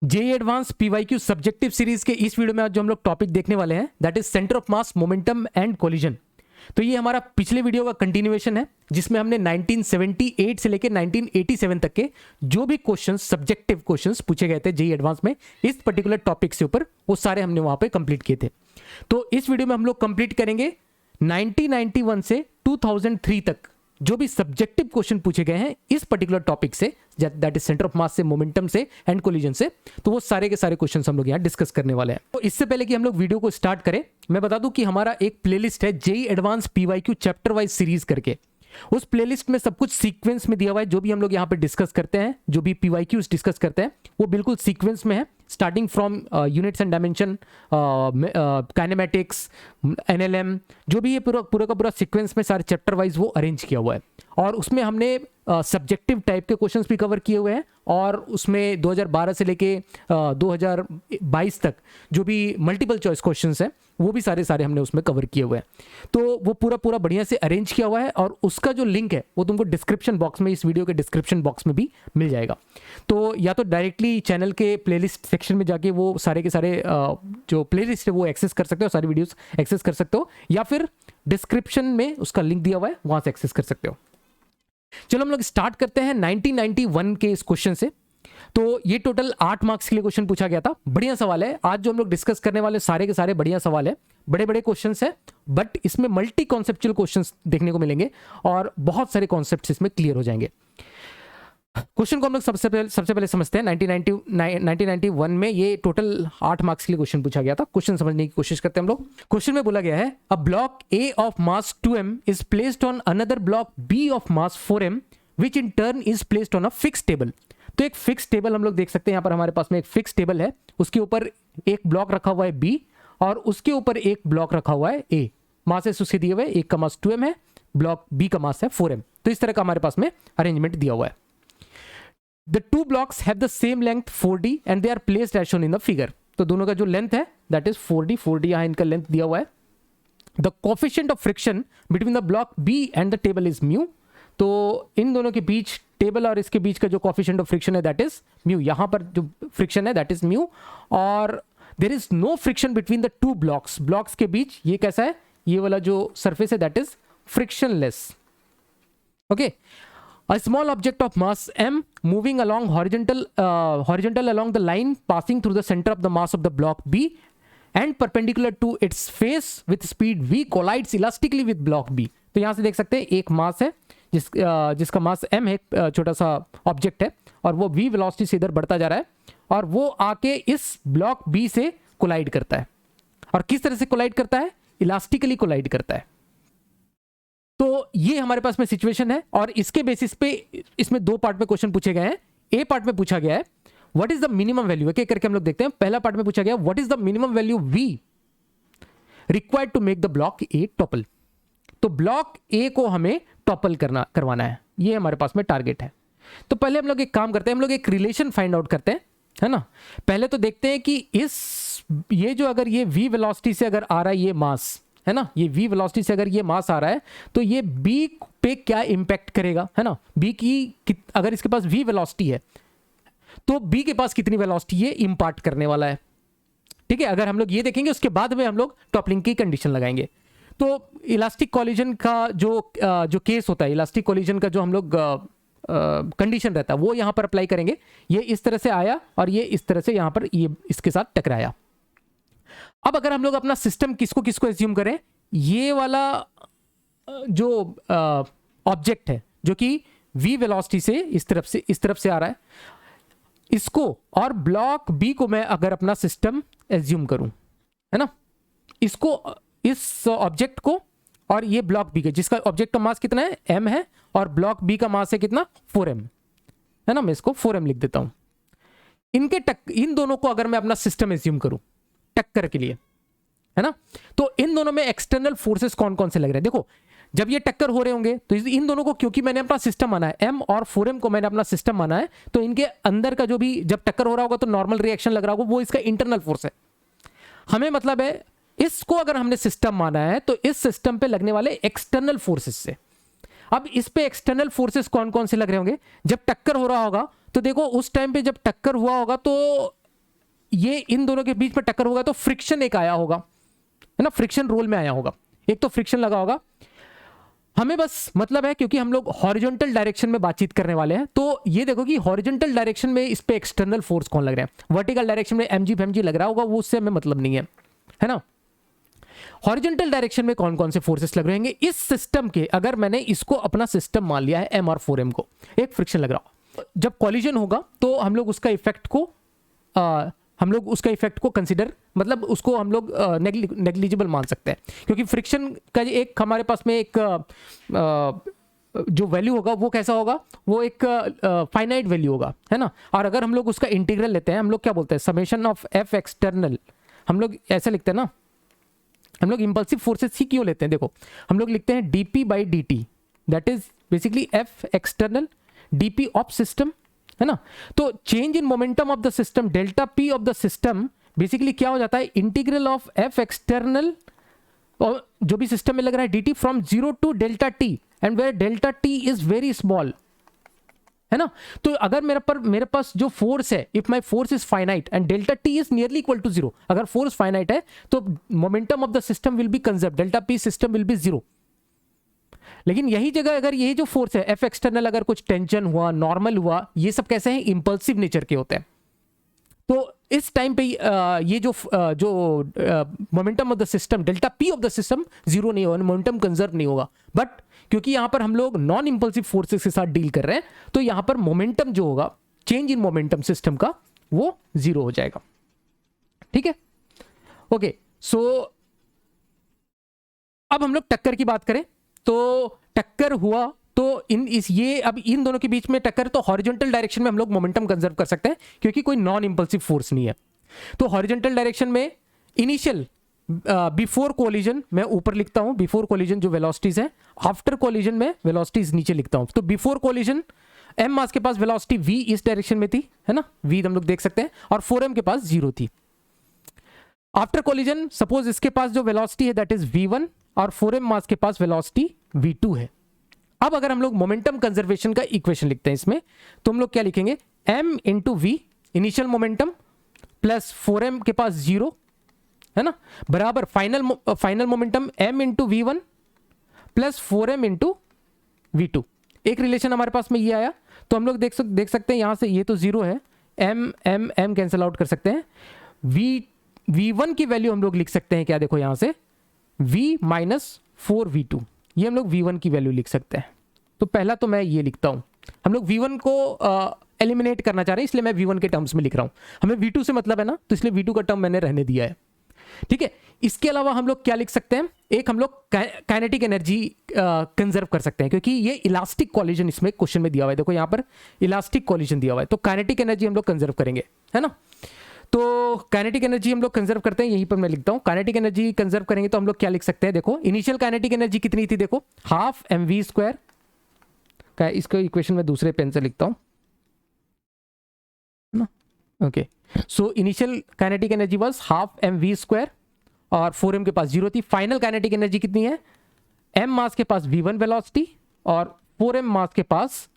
JEE advance PYQ subjective series के इस video में आज जो हम लोग टॉपिक देखने वाले हैं that is centre of mass, momentum and collision. तो ये हमारा पिछले वीडियो का कंटिन्यूएशन है जिसमें हमने 1978 से लेकर 1987 तक के जो भी क्वेश्चंस, सब्जेक्टिव क्वेश्चंस पूछे गए थे जेई एडवांस में इस पर्टिकुलर टॉपिक से ऊपर, वो सारे हमने वहां पे कंप्लीट किए थे। तो इस वीडियो में हम लोग कंप्लीट करेंगे 1991 से 2003 तक जो भी सब्जेक्टिव क्वेश्चन पूछे गए हैं इस पर्टिकुलर टॉपिक से, that is centre of mass से, मोमेंटम से एंड कोलिजन से। तो वो सारे के सारे क्वेश्चंस हम लोग यहाँ डिस्कस करने वाले हैं। तो इससे पहले कि हम लोग वीडियो को स्टार्ट करें, मैं बता दूं कि हमारा एक प्लेलिस्ट है JEE advance PYQ chapter wise series करके। उस प्लेलिस्ट में सब कुछ सीक्वेंस में दिया हुआ है। जो भी हम लोग यहाँ पे डिस्कस करते हैं, जो भी पीवाईक्यूज डिस्कस करते हैं, वो बिल्कुल सीक्वेंस में है, starting from units and dimension, kinematics, NLM, जो भी ये पूरा का पूरा सीक्वेंस में सारे चैप्टर वाइज वो अरेंज किया हुआ है। और उसमें हमने सब्जेक्टिव टाइप के क्वेश्चंस भी कवर किए हुए हैं, और उसमें 2012 से लेके 2022 तक जो भी मल्टीपल चॉइस क्वेश्चंस हैं वो भी सारे हमने उसमें कवर किए हुए हैं। तो वो पूरा बढ़िया से अरेंज किया हुआ है, और उसका जो लिंक है वो तुमको डिस्क्रिप्शन बॉक्स में, इस वीडियो के डिस्क्रिप्शन बॉक्स में भी मिल जाएगा। तो या तो डायरेक्टली चैनल के प्लेलिस्ट सेक्शन में जाके वो सारे के सारे जो प्लेलिस्ट है वो एक्सेस कर सकते हो, सारी वीडियोस एक्सेस कर सकते हो, या फिर डिस्क्रिप्शन में उसका लिंक दिया हुआ है, वहां से एक्सेस कर सकते हो। चलो हम लोग स्टार्ट करते हैं 1991 के इस क्वेश्चन से। तो ये टोटल 8 मार्क्स के लिए क्वेश्चन पूछा गया था। बढ़िया सवाल है। आज जो हम लोग डिस्कस करने वाले सारे के सारे बढ़िया सवाल है, बड़े बड़े क्वेश्चंस है, बट इसमें मल्टी कॉन्सेप्चुअल क्वेश्चंस देखने को मिलेंगे और बहुत सारे कॉन्सेप्ट्स इसमें क्लियर हो जाएंगे। क्वेश्चन को हम लोग सबसे पहले समझते हैं। 1991 में ये टोटल 8 मार्क्स के लिए क्वेश्चन पूछा गया था। क्वेश्चन समझने की कोशिश करते हैं हम लोग। क्वेश्चन में बोला गया है, a block A of mass 2m is placed on another block B of mass 4m which in turn is placed on a fix table. तो एक फिक्स टेबल हम लोग देख सकते हैं, यहाँ पर हमारे पास में एक फिक्स टेबल है, उसके ऊपर एक ब्लॉक रखा हुआ है बी, और उसके ऊपर एक ब्लॉक रखा हुआ है ए। मासेस उसके दिए हुए, एक का मास 2m है, ब्लॉक बी का मास है 4m। तो इस तरह का हमारे पास में अरेंजमेंट दिया हुआ है। The two blocks have the same length 4d and they are placed as shown in the figure. तो दोनों का जो लेंथ है that is 4d यहाँ इनका लेंथ दिया हुआ है। The coefficient of friction between the block B and the table is mu. तो इन दोनों के बीच, टेबल और इसके बीच का जो coefficient of friction है that is mu। यहाँ पर जो friction है that is mu, और there is no friction between the two blocks. Blocks के बीच ये कैसा है, ये वाला जो surface है that is frictionless. Okay. A small object of mass m moving along horizontal along the line passing through the center of the mass of the block B and perpendicular to its face with speed v collides elastically with block B. तो यहाँ से देख सकते हैं एक मास है जिसका मास m है, छोटा सा ऑब्जेक्ट है, और वो v वेलोसिटी से इधर बढ़ता जा रहा है, और वो आके इस ब्लॉक B से कोलाइड करता है। और किस तरह से कोलाइड करता है? इलास्टिकली कोलाइड करता है। तो ये हमारे पास में सिचुएशन है, और इसके बेसिस पे इसमें दो पार्ट में क्वेश्चन पूछे गए हैं। ए पार्ट में पूछा गया है what is the minimum value, एक एक करके हम लोग देखते हैं। पहला पार्ट में पूछा गया what is the minimum value we required to make the block A topple. तो ब्लॉक ए को हमें टॉपल करवाना है, ये हमारे पास में टारगेट है। तो पहले हम लोग एक काम करते हैं, हम लोग एक रिलेशन फाइंड आउट करते हैं, है ना। पहले तो देखते हैं कि ये जो अगर ये v वेलोसिटी से अगर आ रहा है ये मास, है ना, ये v वेलोसिटी से अगर ये मास आ रहा है तो ये b पे क्या इंपैक्ट करेगा, है ना। b की अगर इसके पास v वेलोसिटी है तो b के पास कितनी वेलोसिटी ये इंपार्ट करने वाला है, ठीक है। अगर हम लोग ये देखेंगे उसके बाद में हम लोग टॉपलिंग की कंडीशन लगाएंगे। तो इलास्टिक कॉलिजन का जो केस होता है, इलास्टिक कॉलिजन का जो हम लोग कंडीशन रहता है वो यहाँ पर अप्लाई करेंगे। ये इस तरह से आया और ये इस तरह से यहाँ पर ये इसके साथ टकराया। अब अगर हम लोग अपना सिस्टम किसको एज्यूम करें, ये वाला जो ऑब्जेक्ट है जो कि v वेलोसिटी से इस तरफ से आ रहा है, इसको और ब्लॉक b को मैं अगर अपना सिस्टम एज्यूम करूं, है ना, इसको, इस ऑब्जेक्ट को और ये ब्लॉक b का, जिसका ऑब्जेक्ट का मास कितना है m है, और ब्लॉक b का मास है कितना 4m, है ना। मैं इसको 4m लिख देता हूं। इन दोनों को अगर मैं अपना सिस्टम एज्यूम करूं टक्कर के लिए, है ना, तो इन दोनों में एक्सटर्नल फोर्सेस कौन कौन से लग रहे हैं। देखो जब ये टक्कर हो रहे होंगे तो इन दोनों को, क्योंकि मैंने अपना सिस्टम माना है m और 4m को मैंने अपना सिस्टम माना है, तो इनके अंदर का जो भी जब टक्कर हो रहा होगा तो नॉर्मल रिएक्शन लग रहा होगा, वो इसका इंटरनल फोर्स है। हमें मतलब है इसको अगर हमने सिस्टम माना है तो इस सिस्टम पे लगने वाले एक्सटर्नल फोर्सेस से। अब इस पे एक्सटर्नल फोर्सेस कौन कौन से लग रहे होंगे, जब टक्कर हो रहा होगा तो देखो उस टाइम पे जब टक्कर हुआ होगा तो ये इन दोनों के बीच में टक्कर होगा तो फ्रिक्शन एक आया होगा, है ना, फ्रिक्शन रोल में आया होगा, एक तो फ्रिक्शन लगा होगा। हमें बस मतलब है क्योंकि हम लोग हॉरिजॉन्टल डायरेक्शन में बातचीत करने वाले हैं, तो ये देखो कि हॉरिजॉन्टल डायरेक्शन में इस पे एक्सटर्नल फोर्स कौन लग रहा है, वर्टिकल डायरेक्शन में एमजी फेमजी लग रहा होगा, वो उससे हमें मतलब नहीं है ना। हॉरिजॉन्टल डायरेक्शन में कौन कौन से फोर्सेस लग रहे हैं इस सिस्टम के, अगर मैंने इसको अपना सिस्टम मान लिया है एम और 4m को, एक फ्रिक्शन लग रहा हो, जब कॉलिजन होगा तो हम लोग उसका इफेक्ट को कंसिडर, मतलब उसको हम लोग नेग्लिजिबल मान सकते हैं, क्योंकि फ्रिक्शन का एक हमारे पास में एक जो वैल्यू होगा वो कैसा होगा, वो एक फाइनाइट वैल्यू होगा, है ना। और अगर हम लोग उसका इंटीग्रल लेते हैं, हम लोग क्या बोलते हैं, समेशन ऑफ एफ एक्सटर्नल, हम लोग ऐसे लिखते हैं ना, हम लोग इंपल्सिव फोर्सेस ही क्यों लेते हैं, देखो हम लोग लिखते हैं dp by dt, that is basically F external dp of system, है ना। तो change in momentum of the system, delta p of the system basically क्या हो जाता है, इंटीग्रल ऑफ एफ एक्सटर्नल और जो भी सिस्टम में लग रहा है dt from 0 to delta t, and where delta t is very small, है ना। तो अगर मेरे पास जो फोर्स है, if my force is finite and delta T is nearly equal to 0, अगर फोर्स फाइनाइट है तो momentum of the system will be conserve, delta P system will be 0। लेकिन यही जगह अगर यही जो फोर्स है एफ एक्सटर्नल, अगर कुछ टेंशन हुआ, नॉर्मल हुआ, ये सब कैसे हैं, इंपल्सिव नेचर के होते हैं। तो इस टाइम पे ये जो momentum of the system, delta P of the system 0 नहीं होगा, मोमेंटम कंजर्व नहीं होगा। बट क्योंकि यहां पर हम लोग नॉन इंपल्सिव फोर्सेस के साथ डील कर रहे हैं, तो यहां पर मोमेंटम जो होगा, चेंज इन मोमेंटम सिस्टम का, वो 0 हो जाएगा, ठीक है। ओके, सो अब हम लोग टक्कर की बात करें, तो टक्कर हुआ तो अब इन दोनों के बीच में टक्कर, तो हॉरिजॉन्टल डायरेक्शन में हम लोग मोमेंटम कंजर्व कर सकते हैं क्योंकि कोई नॉन इंपल्सिव फोर्स नहीं है। तो हॉरिजॉन्टल डायरेक्शन में इनिशियल बिफोर कोलिजन मैं ऊपर लिखता हूं, बिफोर कोलिजन जो वेलोसिटीज है, आफ्टर कोलिजन में वेलोसिटीज नीचे लिखता हूं। तो बिफोर कोलिजन m मास के पास वेलोसिटी v इस डायरेक्शन में थी, है ना, v हम लोग देख सकते हैं, और 4m के पास 0 थी। आफ्टर कोलिजन सपोज इसके पास जो वेलोसिटी है दैट इज v1 और 4m मास के पास वेलोसिटी v2 है। अब अगर हम लोग मोमेंटम कंजर्वेशन का इक्वेशन लिखते हैं इसमें, तो हम लोग क्या लिखेंगे, m into v initial momentum plus 4m के पास 0, है ना, बराबर फाइनल मोमेंटम m इंटू वी1 प्लस 4m इंटू वी2। एक रिलेशन हमारे पास में ये आया, तो हम लोग देख सकते हैं यहां से ये तो 0 है, m कैंसिल आउट कर सकते हैं, v1 की वैल्यू हम लोग लिख सकते हैं क्या, देखो यहां से v माइनस 4v2, ये हम लोग v1 की वैल्यू लिख सकते हैं। तो पहला तो मैं ये लिखता हूं, हम लोग v1 को एलिमिनेट करना चाह रहे हैं, इसलिए मैं v1 के टर्म्स में लिख रहा हूं, हमें v2 से मतलब है ना, तो इसलिए v2 का टर्म मैंने रहने दिया है, ठीक है। इसके अलावा हम लोग क्या लिख सकते हैं, एक हम लोग काइनेटिक एनर्जी कंजर्व कर सकते हैं, क्योंकि ये इलास्टिक कॉलिजन इसमें क्वेश्चन में दिया हुआ है, देखो यहां पर इलास्टिक कॉलिजन दिया हुआ है, तो काइनेटिक एनर्जी हम लोग कंजर्व करेंगे, है ना। तो काइनेटिक एनर्जी हम लोग कंजर्व करते हैं, यहीं पर मैं लिखता हूं, काइनेटिक एनर्जी कंजर्व करेंगे तो हम लोग क्या लिख सकते हैं, देखो इनिशियल काइनेटिक एनर्जी कितनी थी, देखो हाफ mv², इसको इक्वेशन में दूसरे पेन से लिखता हूं ना, okay. So initial kinetic energy was half mv² और 4m के पास 0 थी। फाइनल काइनेटिक एनर्जी कितनी है, m मास के पास v1 वेलोसिटी और 4m मास के पास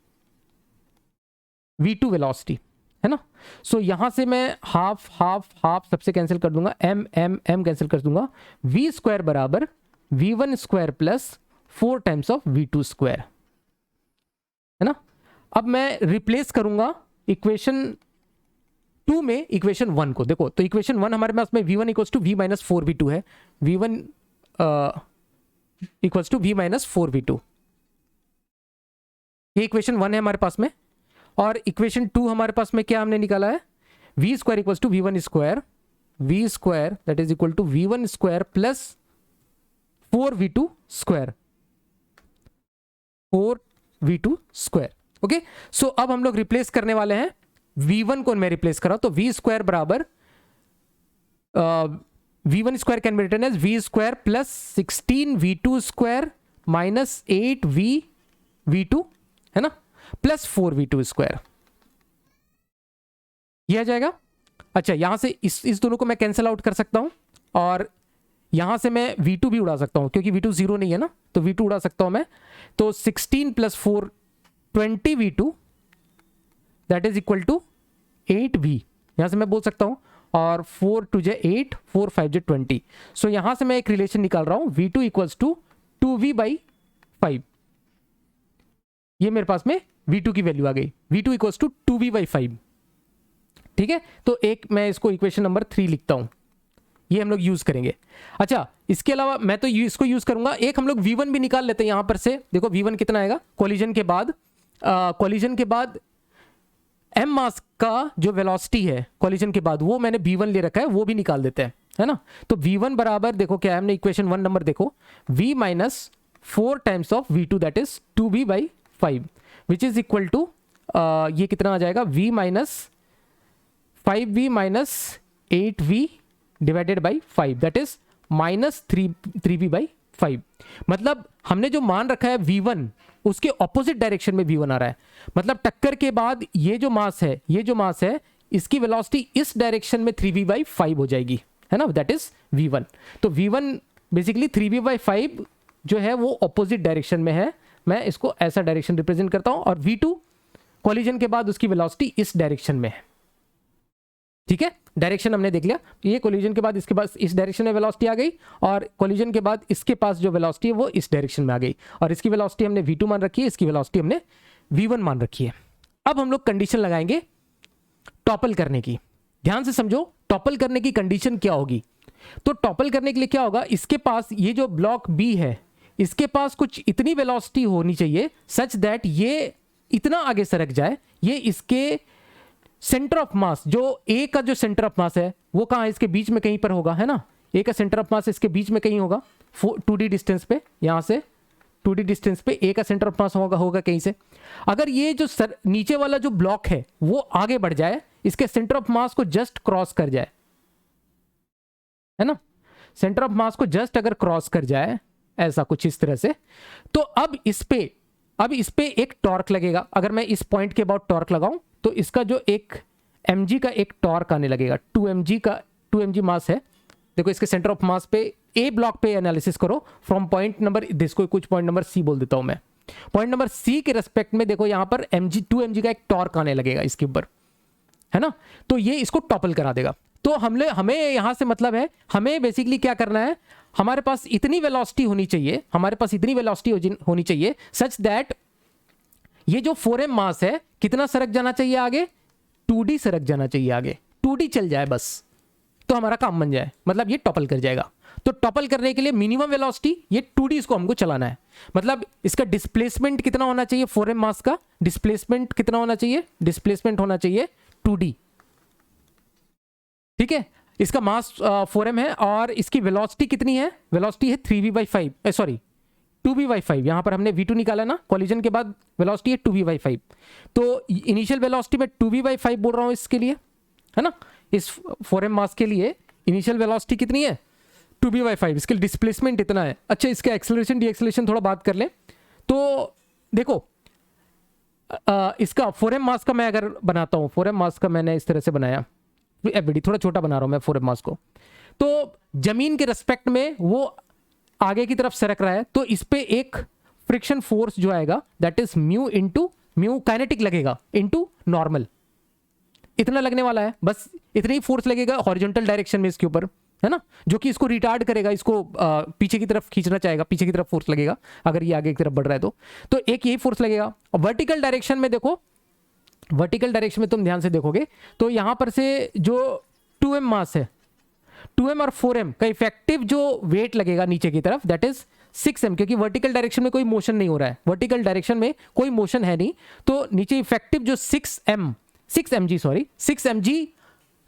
v2 वेलोसिटी, है ना। सो यहां से मैं हाफ सबसे कैंसिल कर दूंगा, m कैंसिल कर दूंगा, v² बराबर v1² plus 4 times of v2², है ना। अब मैं रिप्लेस करूंगा इक्वेशन 2 में इक्वेशन 1 को, देखो तो इक्वेशन 1 हमारे पास में v1 equals to v minus 4v2 है, v1 equals to v minus 4v2, ये इक्वेशन 1 है हमारे पास में। और इक्वेशन 2 हमारे पास में क्या हमने निकाला है, v² equals to v1², v² that is equal to v1² plus 4v2², 4v2², okay. So अब हम लोग रिप्लेस करने वाले हैं, v1 को मैं रिप्लेस कर रहा हूं, तो v² बराबर v1² can be written as v² plus 16v2² minus 8v2, है ना, प्लस 4v2², यह आ जाएगा। अच्छा, यहां से इस दोनों को मैं कैंसिल आउट कर सकता हूं, और यहां से मैं v2 भी उड़ा सकता हूं, क्योंकि v2 0 नहीं है ना, तो v2 उड़ा सकता हूं मैं, तो 16 plus 4 20v2 that is equal to 8v, यहां से मैं बोल सकता हूं, और 4 2 जे 8, 4 5 जे 20। सो यहां से मैं एक रिलेशन निकाल रहा हूं, V2 इक्वल्स टू 2V/5। ये मेरे पास में V2 की वैल्यू आ गई, V2 इक्वल्स टू 2V/5। ठीक है, तो एक मैं इसको इक्वेशन नंबर 3 लिखता हूं, ये हम लोग यूज करेंगे। अच्छा, इसके अलावा मैं तो इसको यूज करूंगा, एक हम लोग V1 भी निकाल लेते हैं यहां पर से। देखो V1 कितना आएगा, कोलिजन के बाद m मास का जो वेलोसिटी है कोलिजन के बाद, वो मैंने V1 ले रखा है, वो भी निकाल देते हैं, है ना। तो V1 बराबर देखो क्या है, हमने इक्वेशन 1 नंबर देखो, V minus 4 times of V2 that is 2V/5 which is equal to ये कितना आ जाएगा, V minus 5V minus 8V divided by 5 that is minus 3V/5। मतलब हमने जो मान रखा है V1, उसके ऑपोजिट डायरेक्शन में V1 आ रहा है। मतलब टक्कर के बाद ये जो मास है इसकी वेलोसिटी इस डायरेक्शन में 3V/5 हो जाएगी, है ना, दैट इज V1। तो V1 बेसिकली 3V/5 जो है वो ऑपोजिट डायरेक्शन में है, मैं इसको ऐसा डायरेक्शन रिप्रेजेंट करता हूं, और V2 कोलिजन के बाद उसकी वेलोसिटी इस डायरेक्शन में है। ठीक है, डायरेक्शन हमने देख लिया, ये कोलिजन के बाद इसके पास इस डायरेक्शन में वेलोसिटी आ गई, और कोलिजन के बाद इसके पास जो वेलोसिटी है वो इस डायरेक्शन में आ गई, और इसकी वेलोसिटी हमने V2 मान रखी है, इसकी वेलोसिटी हमने V1 मान रखी है। अब हम लोग कंडीशन लगाएंगे टॉपल करने की। ध्यान से समझो, टॉपल करने की कंडीशन क्या होगी। तो टॉपल करने के लिए क्या होगा, इसके पास ये जो ब्लॉक B है, इसके पास कुछ इतनी वेलोसिटी होनी चाहिए सच दैट ये इतना आगे सरक जाए, ये इसके सेंटर ऑफ मास, जो ए का जो सेंटर ऑफ मास है वो कहाँ है, इसके बीच में कहीं पर होगा, है ना। ए का सेंटर ऑफ मास इसके बीच में कहीं होगा, 2D डिस्टेंस पे, यहां से 2D डिस्टेंस पे ए का सेंटर ऑफ मास होगा कहीं से। अगर ये जो नीचे वाला जो ब्लॉक है वो आगे बढ़ जाए, इसके सेंटर ऑफ मास को जस्ट क्रॉस कर जाए, है ना, सेंटर ऑफ मास को जस्ट अगर क्रॉस कर जाए ऐसा कुछ इस तरह से, तो अब इस पे एक टॉर्क लगेगा। अगर मैं इस पॉइंट के अबाउट टॉर्क लगाऊं तो इसका जो एक mg का एक टॉर्क आने लगेगा, 2mg मास है। देखो इसके सेंटर ऑफ मास पे ए ब्लॉक पे एनालिसिस करो फ्रॉम पॉइंट नंबर, इसको कुछ पॉइंट नंबर सी बोल देता हूं मैं, पॉइंट नंबर सी के रेस्पेक्ट में देखो यहां पर 2mg का एक टॉर्क आने लगेगा इसके ऊपर, है ना। तो ये इसको टॉपल करा देगा। तो हमें यहां से मतलब है, हमें बेसिकली क्या करना है, हमारे पास इतनी वेलोसिटी होनी चाहिए सच दैट ये जो 4m मास है कितना सरक जाना चाहिए आगे, 2D सरक जाना चाहिए आगे, 2D चल जाए बस, तो हमारा काम बन जाए, मतलब ये टॉपल कर जाएगा। तो टॉपल करने के लिए मिनिमम वेलोसिटी ये 2D इसको हमको चलाना है। मतलब इसका डिस्प्लेसमेंट कितना होना चाहिए, 4m मास का डिस्प्लेसमेंट कितना होना चाहिए, डिस्प्लेसमेंट होना चाहिए 2D। ठीक है, इसका मास 4m है और इसकी वेलोसिटी कितनी है, वेलोसिटी है 3V/5 सॉरी 2V/5। यहां पर हमने V2 निकाला ना, कोलिजन के बाद वेलोसिटी है 2V/5। तो इनिशियल वेलोसिटी में 2V/5 बोल रहा हूं इसके लिए, है ना, इस 4m मास के लिए इनिशियल वेलोसिटी कितनी है 2V/5, इसके लिए डिस्प्लेसमेंट इतना है। अच्छा, इसका एक्सेलरेशन डी-एक्सेलरेशन थोड़ा बात कर लें तो देखो इसका 4m मास का मैं अगर बनाता हूं, 4m मास का मैंने इस तरह से बनाया, एफबीडी थोड़ा छोटा बना रहा हूं मैं 4m मास को, तो जमीन के रेस्पेक्ट में वो आगे की तरफ सरक रहा है, तो इस पे एक फ्रिक्शन फोर्स जो आएगा दैट इज म्यू काइनेटिक लगेगा इनटू नॉर्मल, इतना लगने वाला है, बस इतनी ही फोर्स लगेगा हॉरिजॉन्टल डायरेक्शन में इसके ऊपर, है ना, जो कि इसको रिटार्ड करेगा, इसको पीछे की तरफ खींचना चाहेगा, पीछे की तरफ फोर्स लगेगा अगर ये आगे की तरफ बढ़ रहा है तो एक यही फोर्स लगेगा। और वर्टिकल डायरेक्शन में देखो, वर्टिकल डायरेक्शन में तुम ध्यान से देखोगे तो यहां पर से जो 2m मास है, 2m और 4m का इफेक्टिव जो वेट लगेगा नीचे की तरफ दैट इज 6m, क्योंकि वर्टिकल डायरेक्शन में कोई मोशन नहीं हो रहा है, वर्टिकल डायरेक्शन में कोई मोशन है नहीं, तो नीचे इफेक्टिव जो 6mg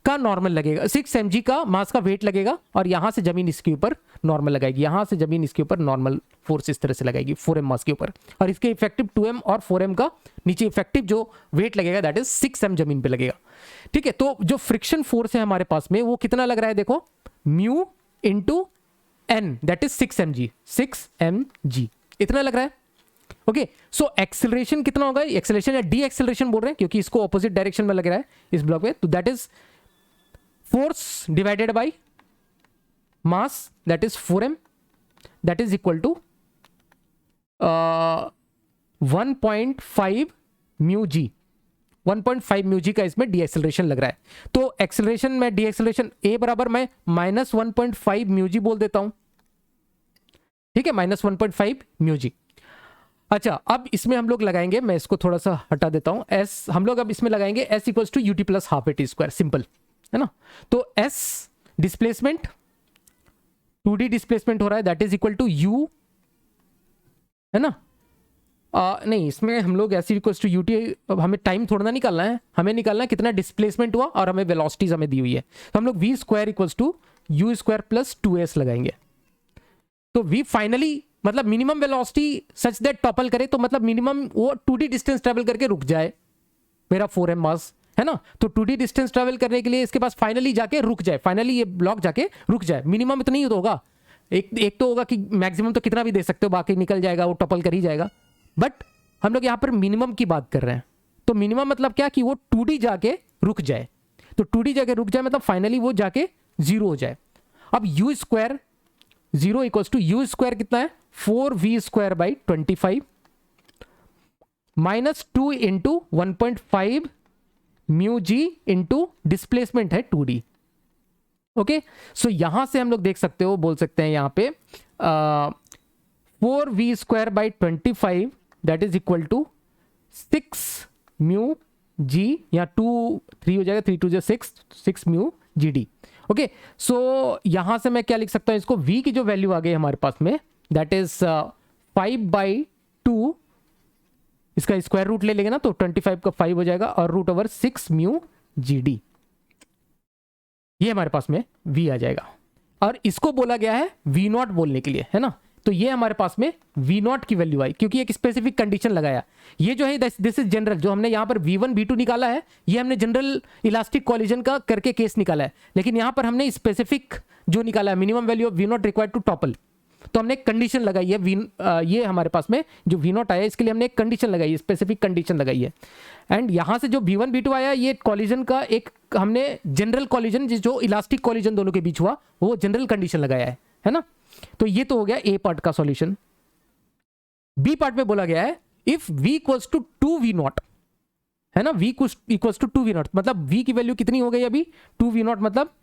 का नॉर्मल लगेगा, 6mg का मास का वेट लगेगा, और यहां से जमीन इसके ऊपर नॉर्मल लगाएगी, यहां से जमीन इसके ऊपर नॉर्मल फोर्स इस तरह से लगाएगी 4m मास के ऊपर, और इसके इफेक्टिव 2m और 4m का नीचे इफेक्टिव जो वेट लगेगा दैट इज 6m जमीन पे लगेगा। ठीक है, तो जो फ्रिक्शन फोर्स है हमारे पास में वो कितना लग रहा है, देखो mu into n that is 6mg इतना लग रहा है। ओके, सो एक्सेलरेशन कितना होगा, एक्सेलरेशन या डी एक्सेलरेशन बोल रहे हैं क्योंकि इसको ऑपोजिट डायरेक्शन में लग रहा है इस ब्लॉक में, तो that is force divided by mass that is 4m that is equal to 1.5 mu g, 1.5 mu g का इसमें डी एक्सेलरेशन लग रहा है। तो एक्सेलरेशन में डी एक्सेलरेशन ए बराबर मैं -1.5 म्यू जी बोल देता हूं, ठीक है, -1.5 म्यू जी। अच्छा, अब इसमें हम लोग लगाएंगे, मैं इसको थोड़ा सा हटा देता हूं, एस हम लोग अब इसमें लगाएंगे s equals to u t plus half a t square, simple है ना। तो एस डिस्प्लेसमेंट 2D डिस्प्लेसमेंट हो रहा है, that is equal to u, है ना। नहीं, इसमें हम लोग एस इक्वल्स टू यूटी, हमें टाइम थोड़ा ना निकालना है, हमें निकालना है कितना डिस्प्लेसमेंट हुआ और हमें वेलोसिटीज हमें दी हुई है। तो हम लोग v square equals to u square plus 2s लगाएंगे। तो वी फाइनली मतलब minimum velocity such that topple करे, तो मतलब मिनिमम वो 2D डिस्टेंस ट्रेवल करके रुक जाए, मेरा 4m मास है ना। तो 2D डिस्टेंस ट्रेवल करने के लिए इसके पास फाइनली जाके रुक जाए, फाइनली ये ब्लॉक जाके रुक जाए। मिनिमम इतना ही तो होगा, एक तो होगा कि मैक्सिमम तो कितना भी दे सकते हो, बाकी निकल जाएगा, वो टॉपल कर ही जाएगा। बट हम लोग यहाँ पर मिनिमम की बात कर रहे हैं, तो मिनिमम मतलब क्या कि वो 2D जाके रुक जाए। तो 2D जाके रुक जाए मतलब फाइनली वो जाके 0 हो जाए। अब u square 0 equals to u square कितना है 4v square by 25 minus 2 into 1.5 mu g into displacement है 2D। ओके, सो यहां से हम लोग देख सकते हो, बोल सकते हैं यहाँ पे 4v square by 25 that is equal to 6 mu g, या 2 3 हो जाएगा, 3 2 6 mu g d. Okay, so यहां से मैं क्या लिख सकता हूं इसको, v की जो वैल्यू आ गई हमारे पास में दैट इज 5/2, इसका स्क्वायर रूट ले लेंगे ना तो 25 का 5 हो जाएगा और root over 6 mu g d, ये हमारे पास में v आ जाएगा। और इसको बोला गया है v0 बोलने के लिए, है ना। तो ये हमारे पास में v0 की वैल्यू आई, क्योंकि एक स्पेसिफिक कंडीशन लगाया। ये जो है दिस इज जनरल, जो हमने यहाँ पर v1 v2 निकाला है, ये हमने जनरल इलास्टिक कॉलिजन का करके केस निकाला है। लेकिन यहाँ पर हमने स्पेसिफिक जो निकाला है, minimum value of v0 required to topple, तो हमने एक कंडीशन लगाई है। ये हमारे पास में जो v0 आया, इसके लिए हमने एक कंडीशन लगाई है, स्पेसिफिक कंडीशन लगाई है। एंड यहाँ से जो v1 v2 आया, ये कॉलिजन का एक हमने जनरल कॉलिजन, जो इलास्टिक कॉलिजन दोनों के बीच हुआ, वो जनरल कंडीशन लगाया है ना। तो ये तो हो गया ए पार्ट का सॉल्यूशन। बी पार्ट में बोला गया है if v equals to 2v0, है ना, v इक्वल्स टू 2v0, मतलब v की वैल्यू कितनी हो गई अभी 2v0, मतलब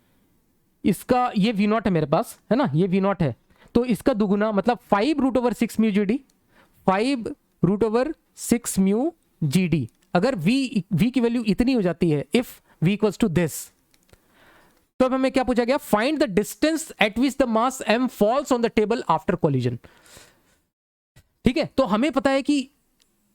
इसका ये v0 है मेरे पास, है ना, ये v0 है, तो इसका दुगुना मतलब 5 root over 6 mu g d, 5 root over 6 mu g d. अगर v की वैल्यू इतनी हो जाती है, if v equals to this, तो अब हमें क्या पूछा गया, find the distance at which the mass m falls on the table after collision. ठीक है, तो हमें पता है कि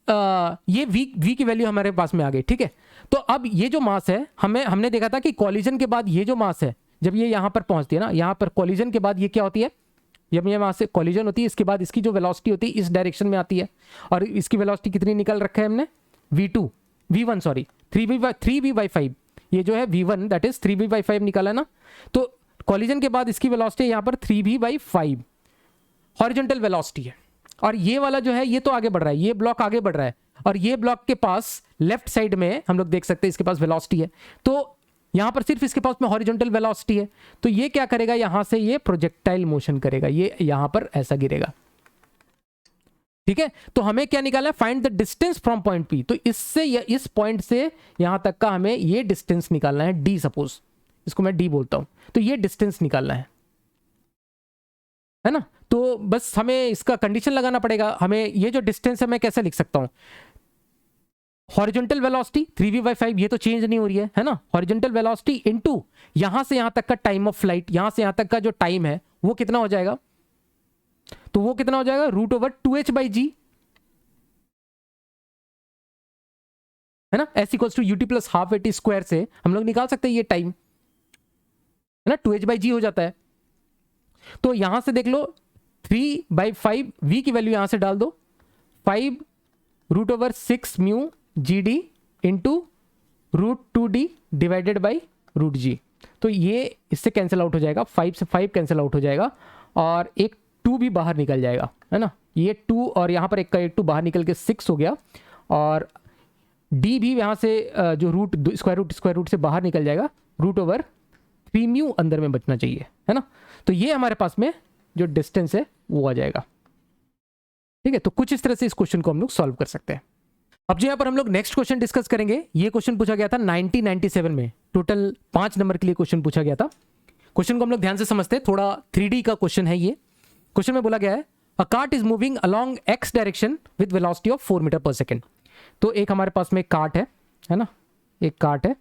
ये v की वैल्यू हमारे पास में आ गई। ठीक है, तो अब ये जो मास है, हमने देखा था कि कॉलिजन के बाद ये जो मास है, जब ये यहां पर पहुंचती है ना, यहां पर कॉलिजन के बाद ये क्या होती है, जब ये वहां से कॉलिजन होती है, इसके बाद इसकी जो वेलोसिटी होती है इस डायरेक्शन में आती है, और इसकी वेलोसिटी कितनी निकल रखा है हमने v1 सॉरी 3v/5, ये जो है v1 दैट इज 3v/5 निकाला ना। तो कॉलिजन के बाद इसकी वेलोसिटी यहां पर 3v/5 हॉरिजॉन्टल वेलोसिटी है, और ये वाला जो है ये तो आगे बढ़ रहा है, ये ब्लॉक आगे बढ़ रहा है, और ये ब्लॉक के पास लेफ्ट साइड में हम लोग देख सकते हैं इसके पास वेलोसिटी है, तो यहां पर सिर्फ इसके पास में हॉरिजॉन्टल वेलोसिटी है। तो ये क्या करेगा, यहां से ये प्रोजेक्टाइल मोशन करेगा, ये यहां पर ऐसा गिरेगा। ठीक है, तो हमें क्या निकाला है, find the distance from point P. तो इससे इस पॉइंट से यहां तक का हमें ये डिस्टेंस निकालना है, डी, सपोज इसको मैं डी बोलता हूं, तो ये डिस्टेंस निकालना है ना। तो बस हमें इसका कंडीशन लगाना पड़ेगा। हमें ये जो डिस्टेंस है मैं कैसे लिख सकता हूं, हॉरिजॉन्टल वेलोसिटी 3v/5, ये तो चेंज नहीं हो रही है ना, हॉरिजॉन्टल वेलोसिटी इनटू यहां से यहां तक का टाइम ऑफ फ्लाइट, यहां से यहां तक का जो टाइम है वो कितना हो जाएगा, तो वो कितना हो जाएगा रूट ओवर 2h/g, है ना। s equals to u t plus half a t square से हम लोग निकाल सकते हैं ये टाइम, है ना, 2h/g हो जाता है। तो यहां से देख लो 3/5 v की वैल्यू यहां से डाल दो, 5 root over 6 mu g d into root 2d divided by root g. तो ये इससे कैंसिल आउट हो जाएगा, 5 से 5 कैंसिल आउट हो जाएगा, और एक 2 भी बाहर निकल जाएगा, है ना, ये 2 और यहाँ पर एक का 2 बाहर निकल के 6 हो गया, और d भी यहाँ से जो रूट स्क्वायर रूट से बाहर निकल जाएगा, रूट ओवर 3 म्यू अंदर में बचना चाहिए, है ना। तो ये हमारे पास में जो डिस्टेंस है वो आ जाएगा। ठीक है, तो कुछ इस तरह से इस क्वेश्चन को हम लोग सॉल्व कर सकते हैं। अब जो यहाँ पर हम लोग नेक्स्ट क्वेश्चन डिस्कस करेंगे, ये क्वेश्चन पूछा गया था 1997 में, टोटल 5 नंबर के लिए क्वेश्चन पूछा गया था। क्वेश्चन को हम लोग ध्यान से समझते हैं, थोड़ा 3D का क्वेश्चन है ये। क्वेश्चन में बोला गया है a cart is moving along x direction with velocity of 4 metre पर सेकेंड। तो एक हमारे पास में कार्ट है ना, एक कार्ट है,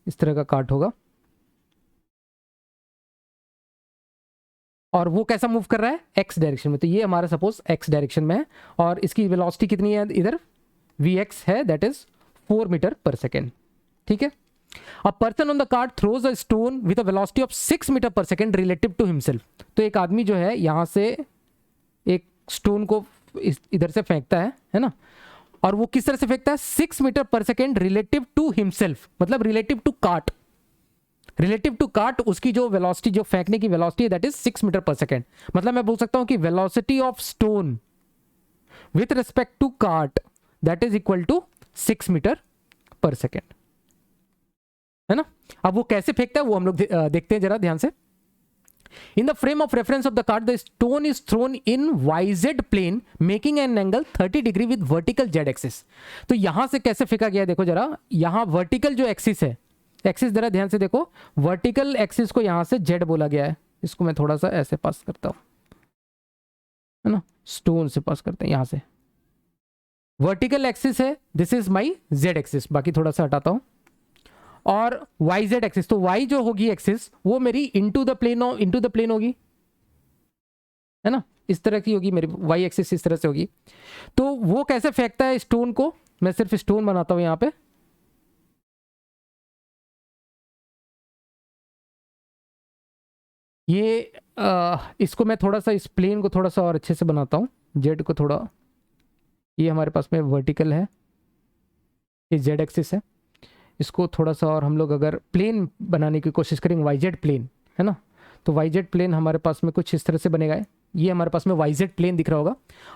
इस तरह का कार्ट होगा, और वो कैसा मूव कर रहा है, एक्स डायरेक्शन में। तो ये हमारा सपोज एक्स डायरेक्शन में है, और इसकी वेलोसिटी कितनी है इधर, vx है, दैट इज 4 मीटर पर सेकेंड। ठीक है। A person on the cart throws a stone with a velocity of 6 metre पर सेकेंड रिलेटिव टू हिमसेल्फ। तो एक आदमी जो है यहाँ से एक स्टोन को इधर से फेंकता है ना, और वो किस तरह से फेंकता है, 6 मीटर पर सेकेंड रिलेटिव टू हिमसेल्फ, मतलब relative to cart. Relative to cart उसकी जो वेलोसिटी, जो फेंकने की वेलोसिटी है, दैट इज 6 मीटर पर सेकेंड। मतलब मैं बोल सकता हूं कि velocity of stone with respect to cart that is equal to 6 metre पर सेकेंड, है ना। अब वो कैसे फेंकता है वो हम लोग देखते हैं जरा ध्यान से। In the frame of reference of the cart, the stone is thrown in YZ plane, making an angle 30 degree with vertical Z axis. तो यहां से कैसे फेंका गया है देखो जरा, यहां वर्टिकल जो एक्सिस है, एक्सिस जरा ध्यान से देखो, वर्टिकल एक्सिस को यहां से Z बोला गया है। इसको मैं थोड़ा सा ऐसे पास करता हूं, है ना, स्टोन से पास करते हैं यहां से। वर्टिकल एक्सिस है, this is my Z axis, बाकी थोड़ा सा हटाता हूं, और वाई जेड एक्सिस, तो वाई जो होगी एक्सिस वो मेरी इनटू द प्लेन होगी, है ना, इस तरह की होगी मेरी वाई एक्सिस, इस तरह से होगी। तो वो कैसे फेंकता है स्टोन को, मैं सिर्फ स्टोन बनाता हूं यहां पे, ये इसको मैं थोड़ा सा इस प्लेन को थोड़ा सा और अच्छे से बनाता हूं, जेड को थोड़ा, ये हमारे पास में वर्टिकल है, ये जेड एक्सिस है, इसको थोड़ा सा और हम लोग अगर प्लेन बनाने की कोशिश करेंगे, वाई जेड प्लेन, है ना, तो वाई जेड प्लेन हमारे पास में कुछ इस तरह से बनेगा। ये हमारे पास में वाई जेड प्लेन दिख रहा होगा,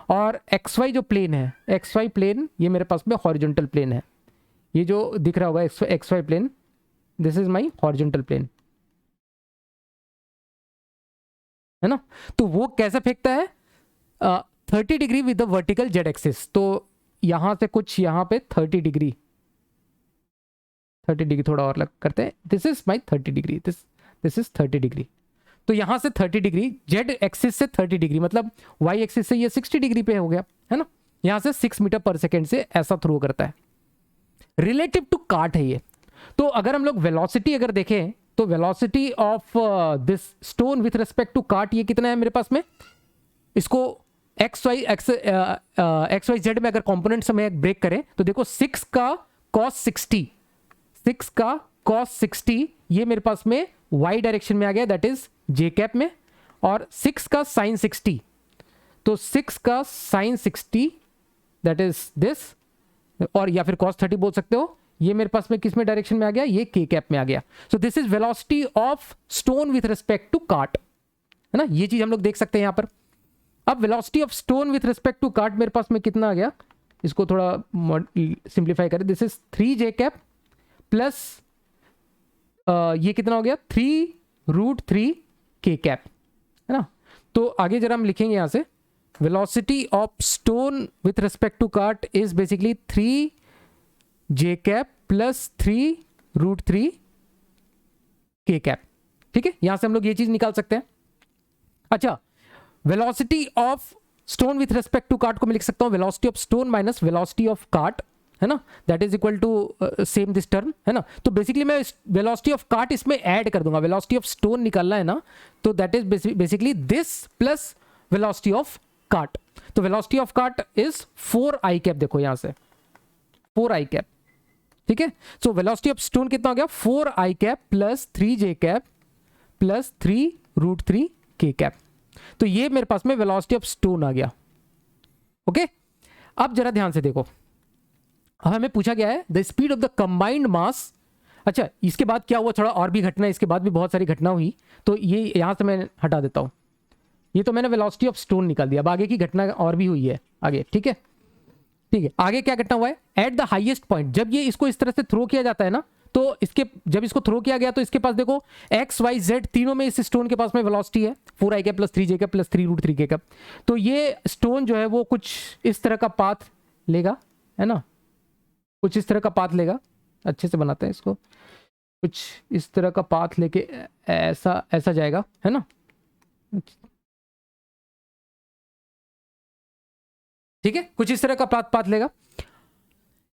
और एक्स वाई जो प्लेन है, एक्स वाई प्लेन ये मेरे पास में हॉरिजॉन्टल प्लेन है, ये जो दिख रहा होगा x y plane, this is my horizontal plane, है ना। तो वो कैसे फेंकता है, 30 degree with the vertical z axis. तो यहां से कुछ यहाँ पे 30 डिग्री थोड़ा और लग करते हैं, this is my 30 degree, this is 30 degree. तो यहां से 30 डिग्री, जेड एक्सिस से 30 डिग्री, मतलब वाई एक्सिस से ये 60 डिग्री पे हो गया, है ना। यहां से 6 मीटर पर सेकेंड से ऐसा थ्रो करता है, रिलेटिव टू कार्ट है ये। तो अगर हम लोग वेलोसिटी अगर देखें, तो velocity of this stone with respect to cart ये कितना है मेरे पास में, इसको एक्स वाई जेड में अगर कॉम्पोनेंट्स में ब्रेक करें तो देखो 6 का cos 60 ये मेरे पास में y डायरेक्शन में आ गया, दैट इज जे कैप में, और 6 का sin 60, तो 6 का sin 60 दैट इज दिस, और या फिर cos 30 बोल सकते हो, ये मेरे पास में किस में डायरेक्शन में आ गया, ये के कैप में आ गया। So this is velocity of stone with respect to cart, है ना, ये चीज हम लोग देख सकते हैं यहां पर। अब velocity of stone with respect to cart मेरे पास में कितना आ गया, इसको थोड़ा सिंप्लीफाई करें, this is 3 j cap plus ये कितना हो गया 3√3 के कैप, है ना। तो आगे जरा हम लिखेंगे यहां से, velocity of stone with respect to cart is basically 3 j cap plus 3√3 k cap. ठीक है, यहां से हम लोग ये चीज निकाल सकते हैं। अच्छा, velocity of stone with respect to cart को मैं लिख सकता हूं velocity of stone minus velocity of cart, है ना, that is equal to same this term, है ना। तो बेसिकली मैं वेलोसिटी ऑफ कार्ट इसमें ऐड कर दूंगा, वेलोसिटी ऑफ स्टोन निकालना है ना, तो that is basically this plus velocity of cart. तो velocity of cart is 4i cap, देखो यहां से 4i कैप, ठीक है। सो वेलोसिटी ऑफ स्टोन कितना हो गया, 4i cap plus 3j cap plus 3√3 k cap. तो ये मेरे पास में वेलोसिटी ऑफ स्टोन आ गया। ओके, अब जरा ध्यान से देखो, अब हमें पूछा गया है the speed of the combined mass. अच्छा, इसके बाद क्या हुआ, थोड़ा और भी घटना, इसके बाद भी बहुत सारी घटना हुई, तो ये यहां से मैं हटा देता हूं। ये तो मैंने वेलोसिटी ऑफ स्टोन निकाल दिया, अब आगे की घटना और भी हुई है आगे, ठीक है। ठीक है, आगे क्या घटना हुआ है, एट द हाईएस्ट पॉइंट, जब ये इसको इस तरह से थ्रो किया जाता है ना, तो इसके जब इसको थ्रो किया गया तो इसके पास देखो एक्स वाई जेड तीनों में इस स्टोन के पास में वेलोसिटी है 4i cap plus 3j cap plus 3√3 k cap. तो ये स्टोन जो है वो कुछ इस तरह का पाथ लेगा, है ना, कुछ इस तरह का पाथ लेगा, अच्छे से बनाते हैं इसको, कुछ इस तरह का पाथ लेके ऐसा ऐसा जाएगा, है ना, ठीक है, कुछ इस तरह का पाथ लेगा।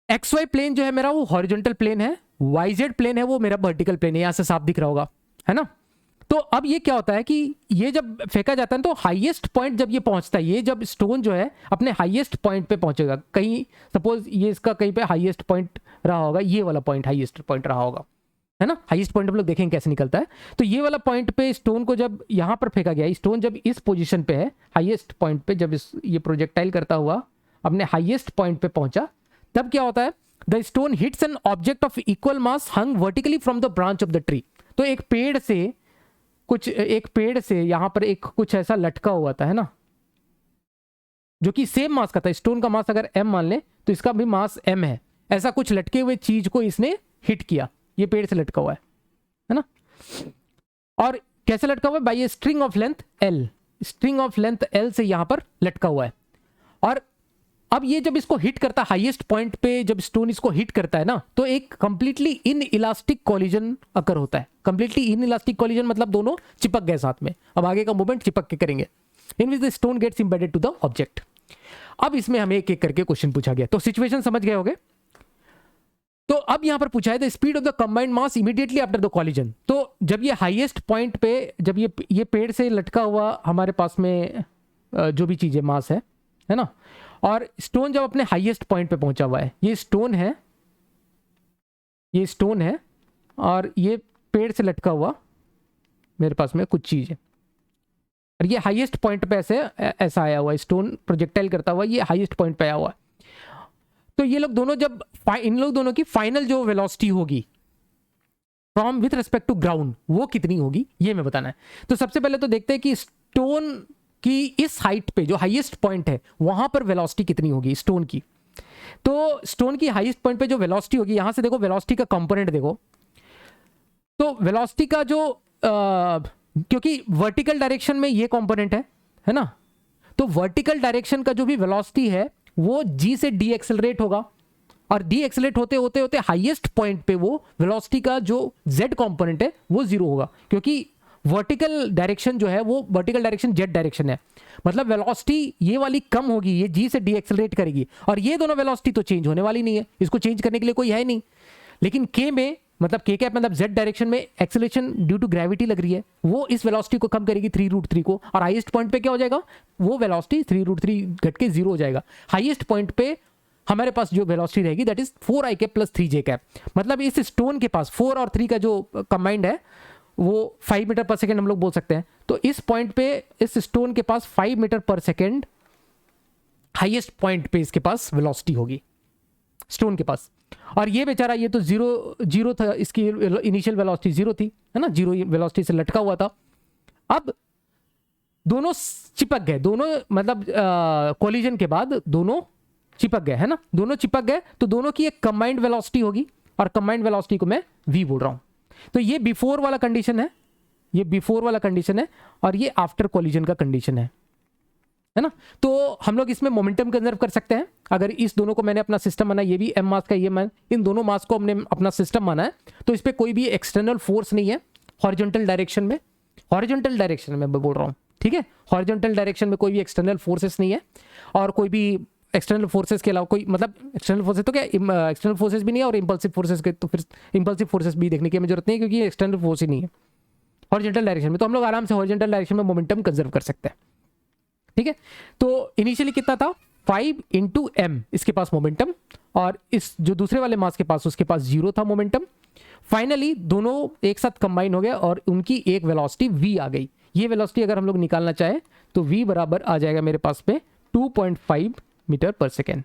एक्स वाई प्लेन जो है मेरा वो हॉरिजॉन्टल प्लेन है, वाई जेड प्लेन है वो मेरा वर्टिकल प्लेन है, यहां से साफ दिख रहा होगा, है ना। तो अब ये क्या होता है कि ये जब फेंका जाता है तो हाईएस्ट पॉइंट जब ये पहुंचता है, ये जब स्टोन जो है अपने हाईएस्ट पॉइंट पे पहुंचेगा, कहीं सपोज ये इसका कहीं पे हाईएस्ट पॉइंट रहा होगा, ये वाला पॉइंट हाईएस्ट पॉइंट रहा होगा, है ना, हाईएस्ट पॉइंट हम लोग देखेंगे कैसे निकलता है। तो ये वाला पॉइंट पे स्टोन को जब यहां पर फेंका गया, स्टोन जब इस पोजीशन पे है हाईएस्ट पॉइंट पे, जब ये प्रोजेक्टाइल करता हुआ अपने हाईएस्ट पॉइंट पे पहुंचा, तब क्या होता है, the stone hits an object of equal mass hung vertically from the branch of the tree. तो एक पेड़ से यहां पर एक कुछ ऐसा लटका हुआ था, है ना, जो कि सेम मास का था। स्टोन का मास अगर m मान ले तो इसका भी मास m है, ऐसा कुछ लटके हुए चीज को इसने हिट किया, ये पेड़ से लटका हुआ है ना। और कैसे लटका हुआ है, by a string of length l, string of length l से यहां पर लटका हुआ है। और अब ये जब इसको हिट करता है हाईएस्ट पॉइंट पे, जब स्टोन इसको हिट करता है ना, तो एक कंप्लीटली इन इलास्टिक कॉलिजन अकर होता है। कंप्लीटली इन इलास्टिक कॉलिजन मतलब दोनों चिपक गए साथ में, अब आगे का मूवमेंट चिपक के करेंगे, in which the stone gets embedded to the object. अब इसमें हमें एक एक करके क्वेश्चन पूछा गया, तो सिचुएशन समझ गए होगे। तो अब यहां पर पूछा है the speed of the combined mass immediately after the collision. तो जब ये हाईएस्ट पॉइंट पे, जब ये पेड़ से लटका हुआ हमारे पास में जो भी चीजें मास है ना, और स्टोन जब अपने हाईएस्ट पॉइंट पे पहुंचा हुआ है, ये स्टोन है और ये पेड़ से लटका हुआ मेरे पास में कुछ चीज है, और ये हाईएस्ट पॉइंट पे ऐसा आया हुआ है, स्टोन प्रोजेक्टाइल करता हुआ ये हाईएस्ट पॉइंट पे आया हुआ है। तो ये लोग दोनों जब इन लोग दोनों की फाइनल जो वेलोसिटी होगी from with respect to ground, वो कितनी होगी ये मैं बताना है। तो सबसे पहले तो देखते हैं कि स्टोन कि इस हाइट पे जो हाईएस्ट पॉइंट है वहां पर वेलोसिटी कितनी होगी स्टोन की। तो स्टोन की हाईएस्ट पॉइंट पे जो वेलोसिटी होगी, यहां से देखो वेलोसिटी का कंपोनेंट देखो, तो वेलोसिटी का जो क्योंकि वर्टिकल डायरेक्शन में ये कंपोनेंट है ना, तो वर्टिकल डायरेक्शन का जो भी वेलोसिटी है वो g से डी एक्सेलरेट होगा, और डी एक्सेलरेट होते होते होते हाईएस्ट पॉइंट पे वो वेलोसिटी का जो z कंपोनेंट है वो 0 होगा, क्योंकि वर्टिकल डायरेक्शन जो है वो वर्टिकल डायरेक्शन जेड डायरेक्शन है, मतलब वेलोसिटी ये वाली कम होगी, ये जी से डी एक्सेलरेट करेगी, और ये दोनों वेलोसिटी तो चेंज होने वाली नहीं है, इसको चेंज करने के लिए कोई है नहीं। लेकिन के में मतलब के कैप मतलब जेड डायरेक्शन में एक्सेलरेशन ड्यू टू ग्रेविटी लग रही है, वो इस वेलोसिटी को कम करेगी 3√3 को, और हाईएस्ट पॉइंट पे क्या हो जाएगा, वो वेलोसिटी 3√3 घट के 0 हो जाएगा। हाईएस्ट पॉइंट पे हमारे पास जो वेलोसिटी रहेगी that is 4i cap plus 3j cap, मतलब इस स्टोन के पास 4 और 3 का जो कंबाइंड है वो 5 मीटर पर सेकेंड हम लोग बोल सकते हैं। तो इस पॉइंट पे इस स्टोन के पास 5 मीटर पर सेकेंड हाईएस्ट पॉइंट पे इसके पास वेलोसिटी होगी स्टोन के पास, और ये बेचारा ये तो जीरो था, इसकी इनिशियल वेलोसिटी 0 थी, है ना, 0 वेलोसिटी से लटका हुआ था। अब दोनों चिपक गए, दोनों मतलब कोलिजन के बाद दोनों चिपक गए, है ना, दोनों चिपक गए, तो दोनों की एक कंबाइंड वेलोसिटी होगी, और कंबाइंड वेलोसिटी को मैं v बोल रहा हूं। तो ये बिफोर वाला कंडीशन है, ये बिफोर वाला कंडीशन है, और ये आफ्टर कोलिजन का कंडीशन है ना। तो हम लोग इसमें मोमेंटम कंजर्व कर सकते हैं, अगर इस दोनों को मैंने अपना सिस्टम माना, ये भी m मास का, ये मैं इन दोनों मास को हमने अपना सिस्टम माना है, तो इस पर कोई भी एक्सटर्नल फोर्स नहीं है हॉरिजॉन्टल डायरेक्शन में, हॉरिजॉन्टल डायरेक्शन में मैं बोल रहा हूँ, ठीक है, हॉरिजॉन्टल डायरेक्शन में कोई भी एक्सटर्नल फोर्सेस नहीं है, और कोई भी एक्सटर्नल फोर्सेस के अलावा कोई मतलब एक्सटर्नल फोर्सेस तो क्या एक्सटर्नल फोर्सेस भी नहीं है, और इंपल्सिव फोर्सेस के तो फिर इंपल्सिव फोर्सेस भी देखने की हमें जरूरत नहीं है, क्योंकि एक्सटर्नल फोर्स ही नहीं है हॉरिजॉन्टल डायरेक्शन में, तो हम लोग आराम से हॉरिजॉन्टल डायरेक्शन में मोमेंटम कंजर्व कर सकते हैं, ठीक है। तो इनिशियली कितना था 5 × m इसके पास मोमेंटम, और इस जो दूसरे वाले मास के पास उसके पास 0 था मोमेंटम। फाइनली दोनों एक साथ कंबाइन हो गए और उनकी एक वेलोसिटी v आ गई। ये वेलोसिटी अगर हम लोग निकालना चाहे तो v बराबर आ जाएगा मेरे पास में 2.5 मीटर पर सेकेंड,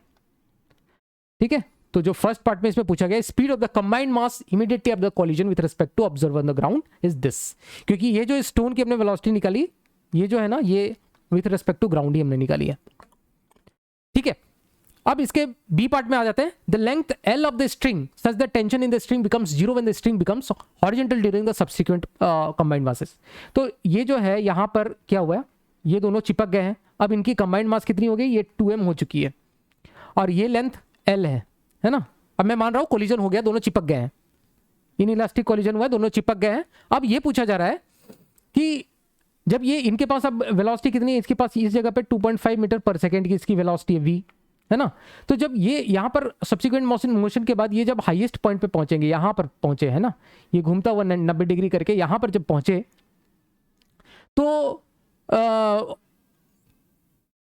ठीक है। तो जो फर्स्ट पार्ट में इसमें पूछा गया speed of the combined mass immediately of the collision with respect to observer on the ground is this, क्योंकि ये जो स्टोन की हमने वेलोसिटी निकाली, ये जो है ना, ये विथ रिस्पेक्ट टू ग्राउंड ही हमने निकाली है, ठीक है। अब इसके बी पार्ट में आ जाते हैं। The length L of the string such the tension in the string becomes 0 when the string becomes horizontal during the subsequent combined masses. तो ये जो है यहाँ पर क्या हुआ है, ये दोनों चिपक गए हैं, अब इनकी कंबाइंड मास कितनी हो गई, ये 2m हो चुकी है, और ये लेंथ L है ना। अब मैं मान रहा हूँ कोलिजन हो गया, दोनों चिपक गए हैं, इन इलास्टिक कोलिजन हुआ है, दोनों चिपक गए हैं। अब ये पूछा जा रहा है कि जब ये इनके पास अब वेलोसिटी कितनी है, इसके पास इस जगह पे 2.5 मीटर पर सेकेंड की इसकी वेलोसिटी है v, है ना। तो जब ये यहाँ पर सब्सिक्वेंट मोशन के बाद ये जब हाईएस्ट पॉइंट पे पहुंचेंगे, यहाँ पर पहुंचे है ना, ये घूमता हुआ 90 डिग्री करके यहाँ पर जब पहुंचे तो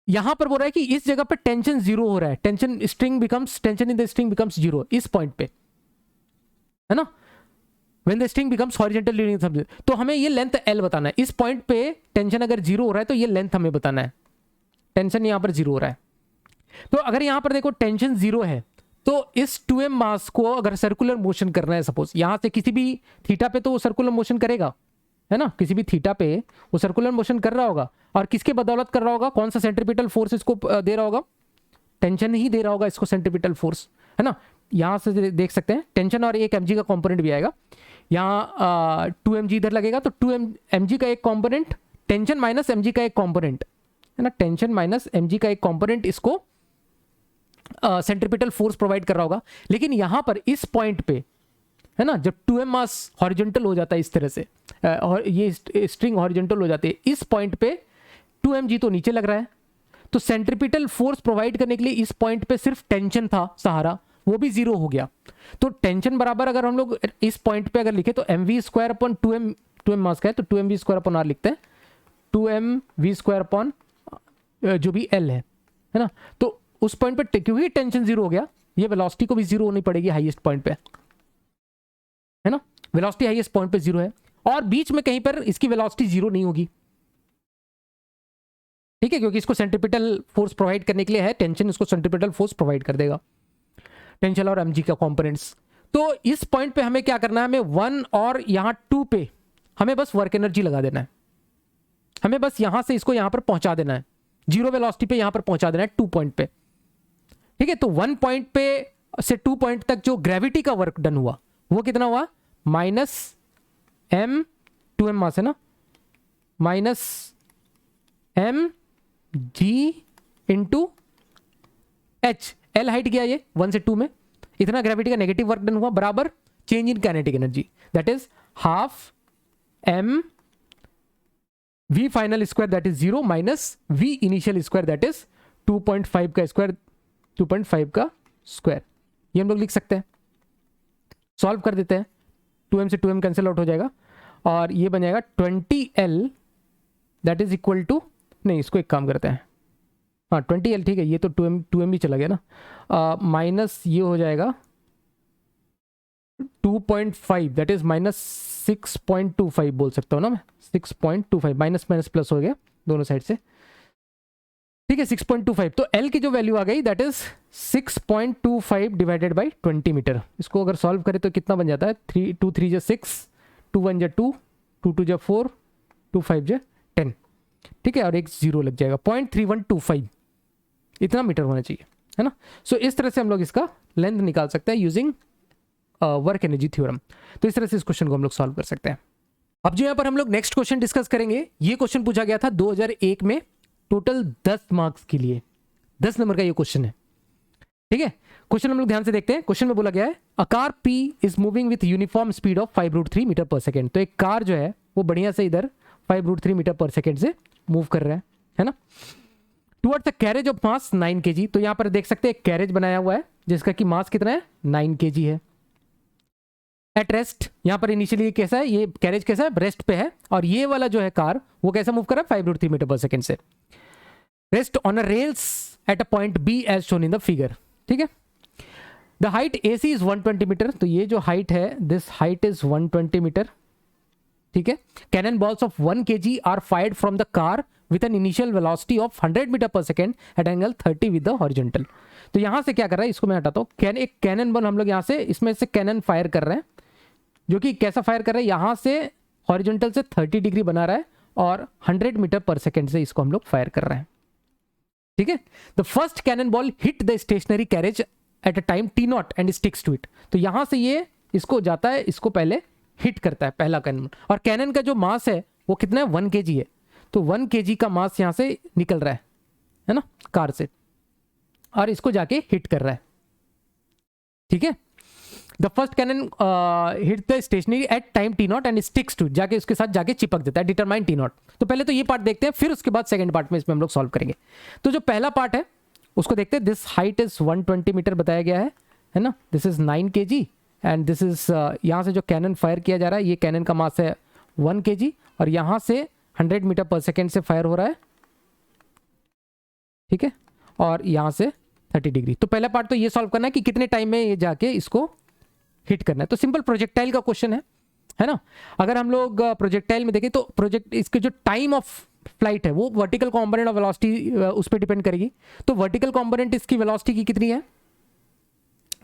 यहां पर बोल रहा है कि इस जगह पे टेंशन जीरो हो रहा है, tension in the string becomes zero इस पॉइंट पे, है ना, when the string becomes horizontal during सब। तो हमें ये लेंथ L बताना है। इस पॉइंट पे टेंशन अगर जीरो हो रहा है तो ये लेंथ हमें बताना है, टेंशन यहां पर जीरो हो रहा है। तो अगर यहां पर देखो टेंशन जीरो है तो इस 2m मास को अगर सर्कुलर मोशन करना है, सपोज यहां से किसी भी थीटा पे तो वो सर्कुलर मोशन करेगा, है ना, किसी भी थीटा पे वो सर्कुलर मोशन कर रहा होगा, और किसके बदौलत कर रहा होगा, कौन सा सेंट्रीपिटल फोर्स इसको दे रहा होगा, टेंशन ही दे रहा होगा इसको सेंट्रीपिटल फोर्स, है ना। यहां से देख सकते हैं टेंशन और एक mg का कंपोनेंट भी आएगा, यहाँ 2mg इधर लगेगा तो 2mg का एक कंपोनेंट, टेंशन माइनस mg का एक कंपोनेंट, है ना, टेंशन माइनस mg का एक कंपोनेंट इसको सेंट्रीपिटल फोर्स प्रोवाइड कर रहा होगा। लेकिन यहां पर इस पॉइंट पे, है ना, जब 2m मास हॉरिजॉन्टल हो जाता है इस तरह से, और ये स्ट्रिंग हॉरिजॉन्टल हो जाती है, इस पॉइंट पे 2mg तो नीचे लग रहा है, तो सेंट्रीपिटल फोर्स प्रोवाइड करने के लिए इस पॉइंट पे सिर्फ टेंशन था सहारा, वो भी जीरो हो गया। तो टेंशन बराबर अगर हम लोग इस पॉइंट पे अगर लिखे तो mv स्क्वायर अपॉन 2m मास का है तो 2mv स्क्वायर अपॉन r लिखते हैं, 2mv स्क्वायर अपॉन जो भी l है ना। तो उस पॉइंट पे क्योंकि टेंशन जीरो हो गया, ये वेलोसिटी को भी जीरो होनी पड़ेगी हाईएस्ट पॉइंट पे, है ना, वेलोसिटी हाईएस्ट पॉइंट पे जीरो है, और बीच में कहीं पर इसकी वेलोसिटी जीरो नहीं होगी, ठीक है, क्योंकि इसको सेंट्रीपिटल फोर्स प्रोवाइड करने के लिए है टेंशन, इसको सेंट्रीपिटल फोर्स प्रोवाइड कर देगा, टेंशन और mg का कंपोनेंट्स। तो इस पॉइंट पे हमें क्या करना है, हमें 1 और यहां 2 पे हमें बस वर्क एनर्जी लगा देना है, हमें बस यहां से इसको यहां पर पहुंचा देना है, जीरो वेलोसिटी पे यहां पर पहुंचा देना है 2 पॉइंट पे, ठीक है। तो 1 पॉइंट पे से 2 पॉइंट तक जो ग्रेविटी का वर्क डन हुआ वो कितना हुआ, माइनस m 2m मास है ना, minus m g into h, l height गया ये 1 से 2 में, इतना ग्रेविटी का नेगेटिव वर्क डन हुआ, बराबर change in kinetic energy that is half m v final square that is 0 minus v initial square that is 2.5 का स्क्वायर, 2.5 का स्क्वायर, ये हम लोग लिख सकते हैं। सॉल्व कर देते हैं, 2m से 2m कैंसिल आउट हो जाएगा और ये बन जाएगा 20l that is equal to, नहीं इसको एक काम करते हैं, हाँ 20l ठीक है, ये तो 2m भी चला गया ना, माइनस ये हो जाएगा 2.5 दैट इज माइनस 6.25 बोल सकता हूँ ना मैं, 6.25 माइनस माइनस प्लस हो गया दोनों साइड से, ठीक है 6.25। तो L की जो वैल्यू आ गई that is 6.25 divided by 20 metre. इसको अगर सॉल्व करें तो कितना बन जाता है, 3 2 3 6, 2 1 2, 2 2 4, 2 5 10, ठीक है, और एक जीरो लग जाएगा, 0.3125 इतना मीटर होना चाहिए, है ना। सो इस तरह से हम लोग इसका लेंथ निकाल सकते हैं यूजिंग वर्क एनर्जी थ्योरम। तो इस तरह से इस क्वेश्चन को हम लोग सॉल्व कर सकते हैं। अब जो यहाँ पर हम लोग नेक्स्ट क्वेश्चन डिस्कस करेंगे, ये क्वेश्चन पूछा गया था 2001 में, टोटल 10 मार्क्स के लिए, 10 नंबर का ये क्वेश्चन है, ठीक है। क्वेश्चन हम लोग ध्यान से देखते हैं। क्वेश्चन में बोला गया है a car P is moving with uniform speed of 5√3 metre पर सेकेंड। तो एक कार जो है वो बढ़िया से इधर 5√3 मीटर पर सेकेंड से मूव कर रहा है ना, towards a carriage of mass 9 kg। तो यहां पर देख सकते हैं एक कैरेज बनाया हुआ है जिसका कि मास कितना है, 9 kg है। एट रेस्ट, यहां पर इनिशियली कैसा है, ये कैरेज कैसा है, रेस्ट पे है, और ये वाला जो है कार वो कैसा मूव कर रहा है, 5√3 मीटर पर सेकेंड से, rest on a rails at a point B as shown in the figure, ठीक है। The height AC is 120 metre. तो ये जो हाइट है, दिस हाइट इज 120 मीटर, ठीक है। Cannon balls of 1 kg are fired from the car with an initial velocity of 100 metre पर second at angle 30 with the horizontal. तो यहां से क्या कर रहा है, इसको मैं हटाता हूं, एक कैनन बॉल हम लोग यहां से इसमें से कैनन फायर कर रहे हैं, जो कि कैसा फायर कर रहा है, यहां से हॉरिजॉन्टल से 30 डिग्री बना रहा है और 100 मीटर पर सेकेंड से इसको हम लोग फायर कर रहे हैं, ठीक है। The first cannon ball hit the stationary carriage at a time t0 and sticks to it. तो यहां से ये इसको जाता है, इसको पहले हिट करता है पहला कैनन, और कैनन का जो मास है वो कितना है, 1 kg है। तो 1 kg का मास यहां से निकल रहा है ना, कार से, और इसको जाके हिट कर रहा है, ठीक है, the first cannon hit the stationary at time T naught and sticks to, जाके उसके साथ जाके चिपक देता है, डिटरमाइन टी नॉट। तो पहले तो ये पार्ट देखते हैं, फिर उसके बाद सेकंड पार्ट में इसमें हम लोग सॉल्व करेंगे। तो जो पहला पार्ट है उसको देखते हैं। दिस हाइट इज 120 मीटर बताया गया है ना, this is 9 kg and this is, यहाँ से जो कैनन फायर किया जा रहा है, ये कैनन का मास है 1 kg और यहाँ से 100 मीटर पर सेकेंड से फायर हो रहा है, ठीक है, और यहाँ से 30 डिग्री। तो पहला पार्ट तो ये सॉल्व करना है कि कितने टाइम में ये जाके इसको हिट करना है। तो सिंपल प्रोजेक्टाइल का क्वेश्चन है ना। अगर हम लोग प्रोजेक्टाइल में देखें तो इसके जो टाइम ऑफ फ्लाइट है वो वर्टिकल कंपोनेंट ऑफ वेलोसिटी उस पर डिपेंड करेगी। तो वर्टिकल कंपोनेंट इसकी वेलोसिटी की कितनी है,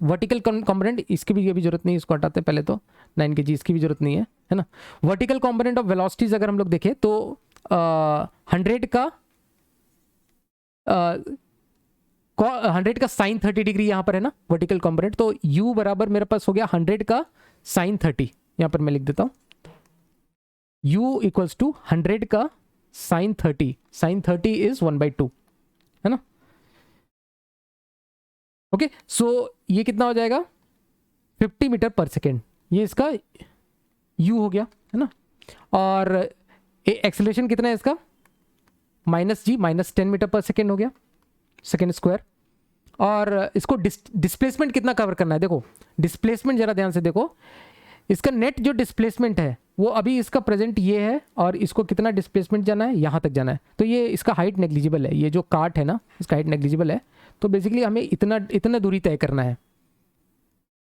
वर्टिकल कंपोनेंट इसकी भी, ये भी जरूरत नहीं, इसको हटाते पहले तो 9 kg, इसकी भी जरूरत नहीं है ना। वर्टिकल कंपोनेंट ऑफ वेलोसिटीज अगर हम लोग देखें तो 100 का साइन 30 डिग्री यहाँ पर है ना वर्टिकल कंपोनेंट। तो u बराबर मेरे पास हो गया 100 का साइन 30, यहाँ पर मैं लिख देता हूँ u इक्वल्स टू 100 का साइन 30, साइन 30 इज 1/2 है ना। ओके, सो ये कितना हो जाएगा 50 मीटर पर सेकेंड, ये इसका u हो गया है ना। और एक्सेलरेशन कितना है इसका -g, -10 मीटर पर सेकेंड हो गया, सेकेंड स्क्वायर। और इसको डिस्प्लेसमेंट कितना कवर करना है, देखो डिस्प्लेसमेंट जरा ध्यान से देखो, इसका नेट जो डिस्प्लेसमेंट है वो अभी इसका प्रेजेंट ये है और इसको कितना डिस्प्लेसमेंट जाना है, यहाँ तक जाना है। तो ये इसका हाइट नेग्लिजिबल है, ये जो काट है ना इसका हाइट नेग्लिजिबल है। तो बेसिकली हमें इतना दूरी तय करना है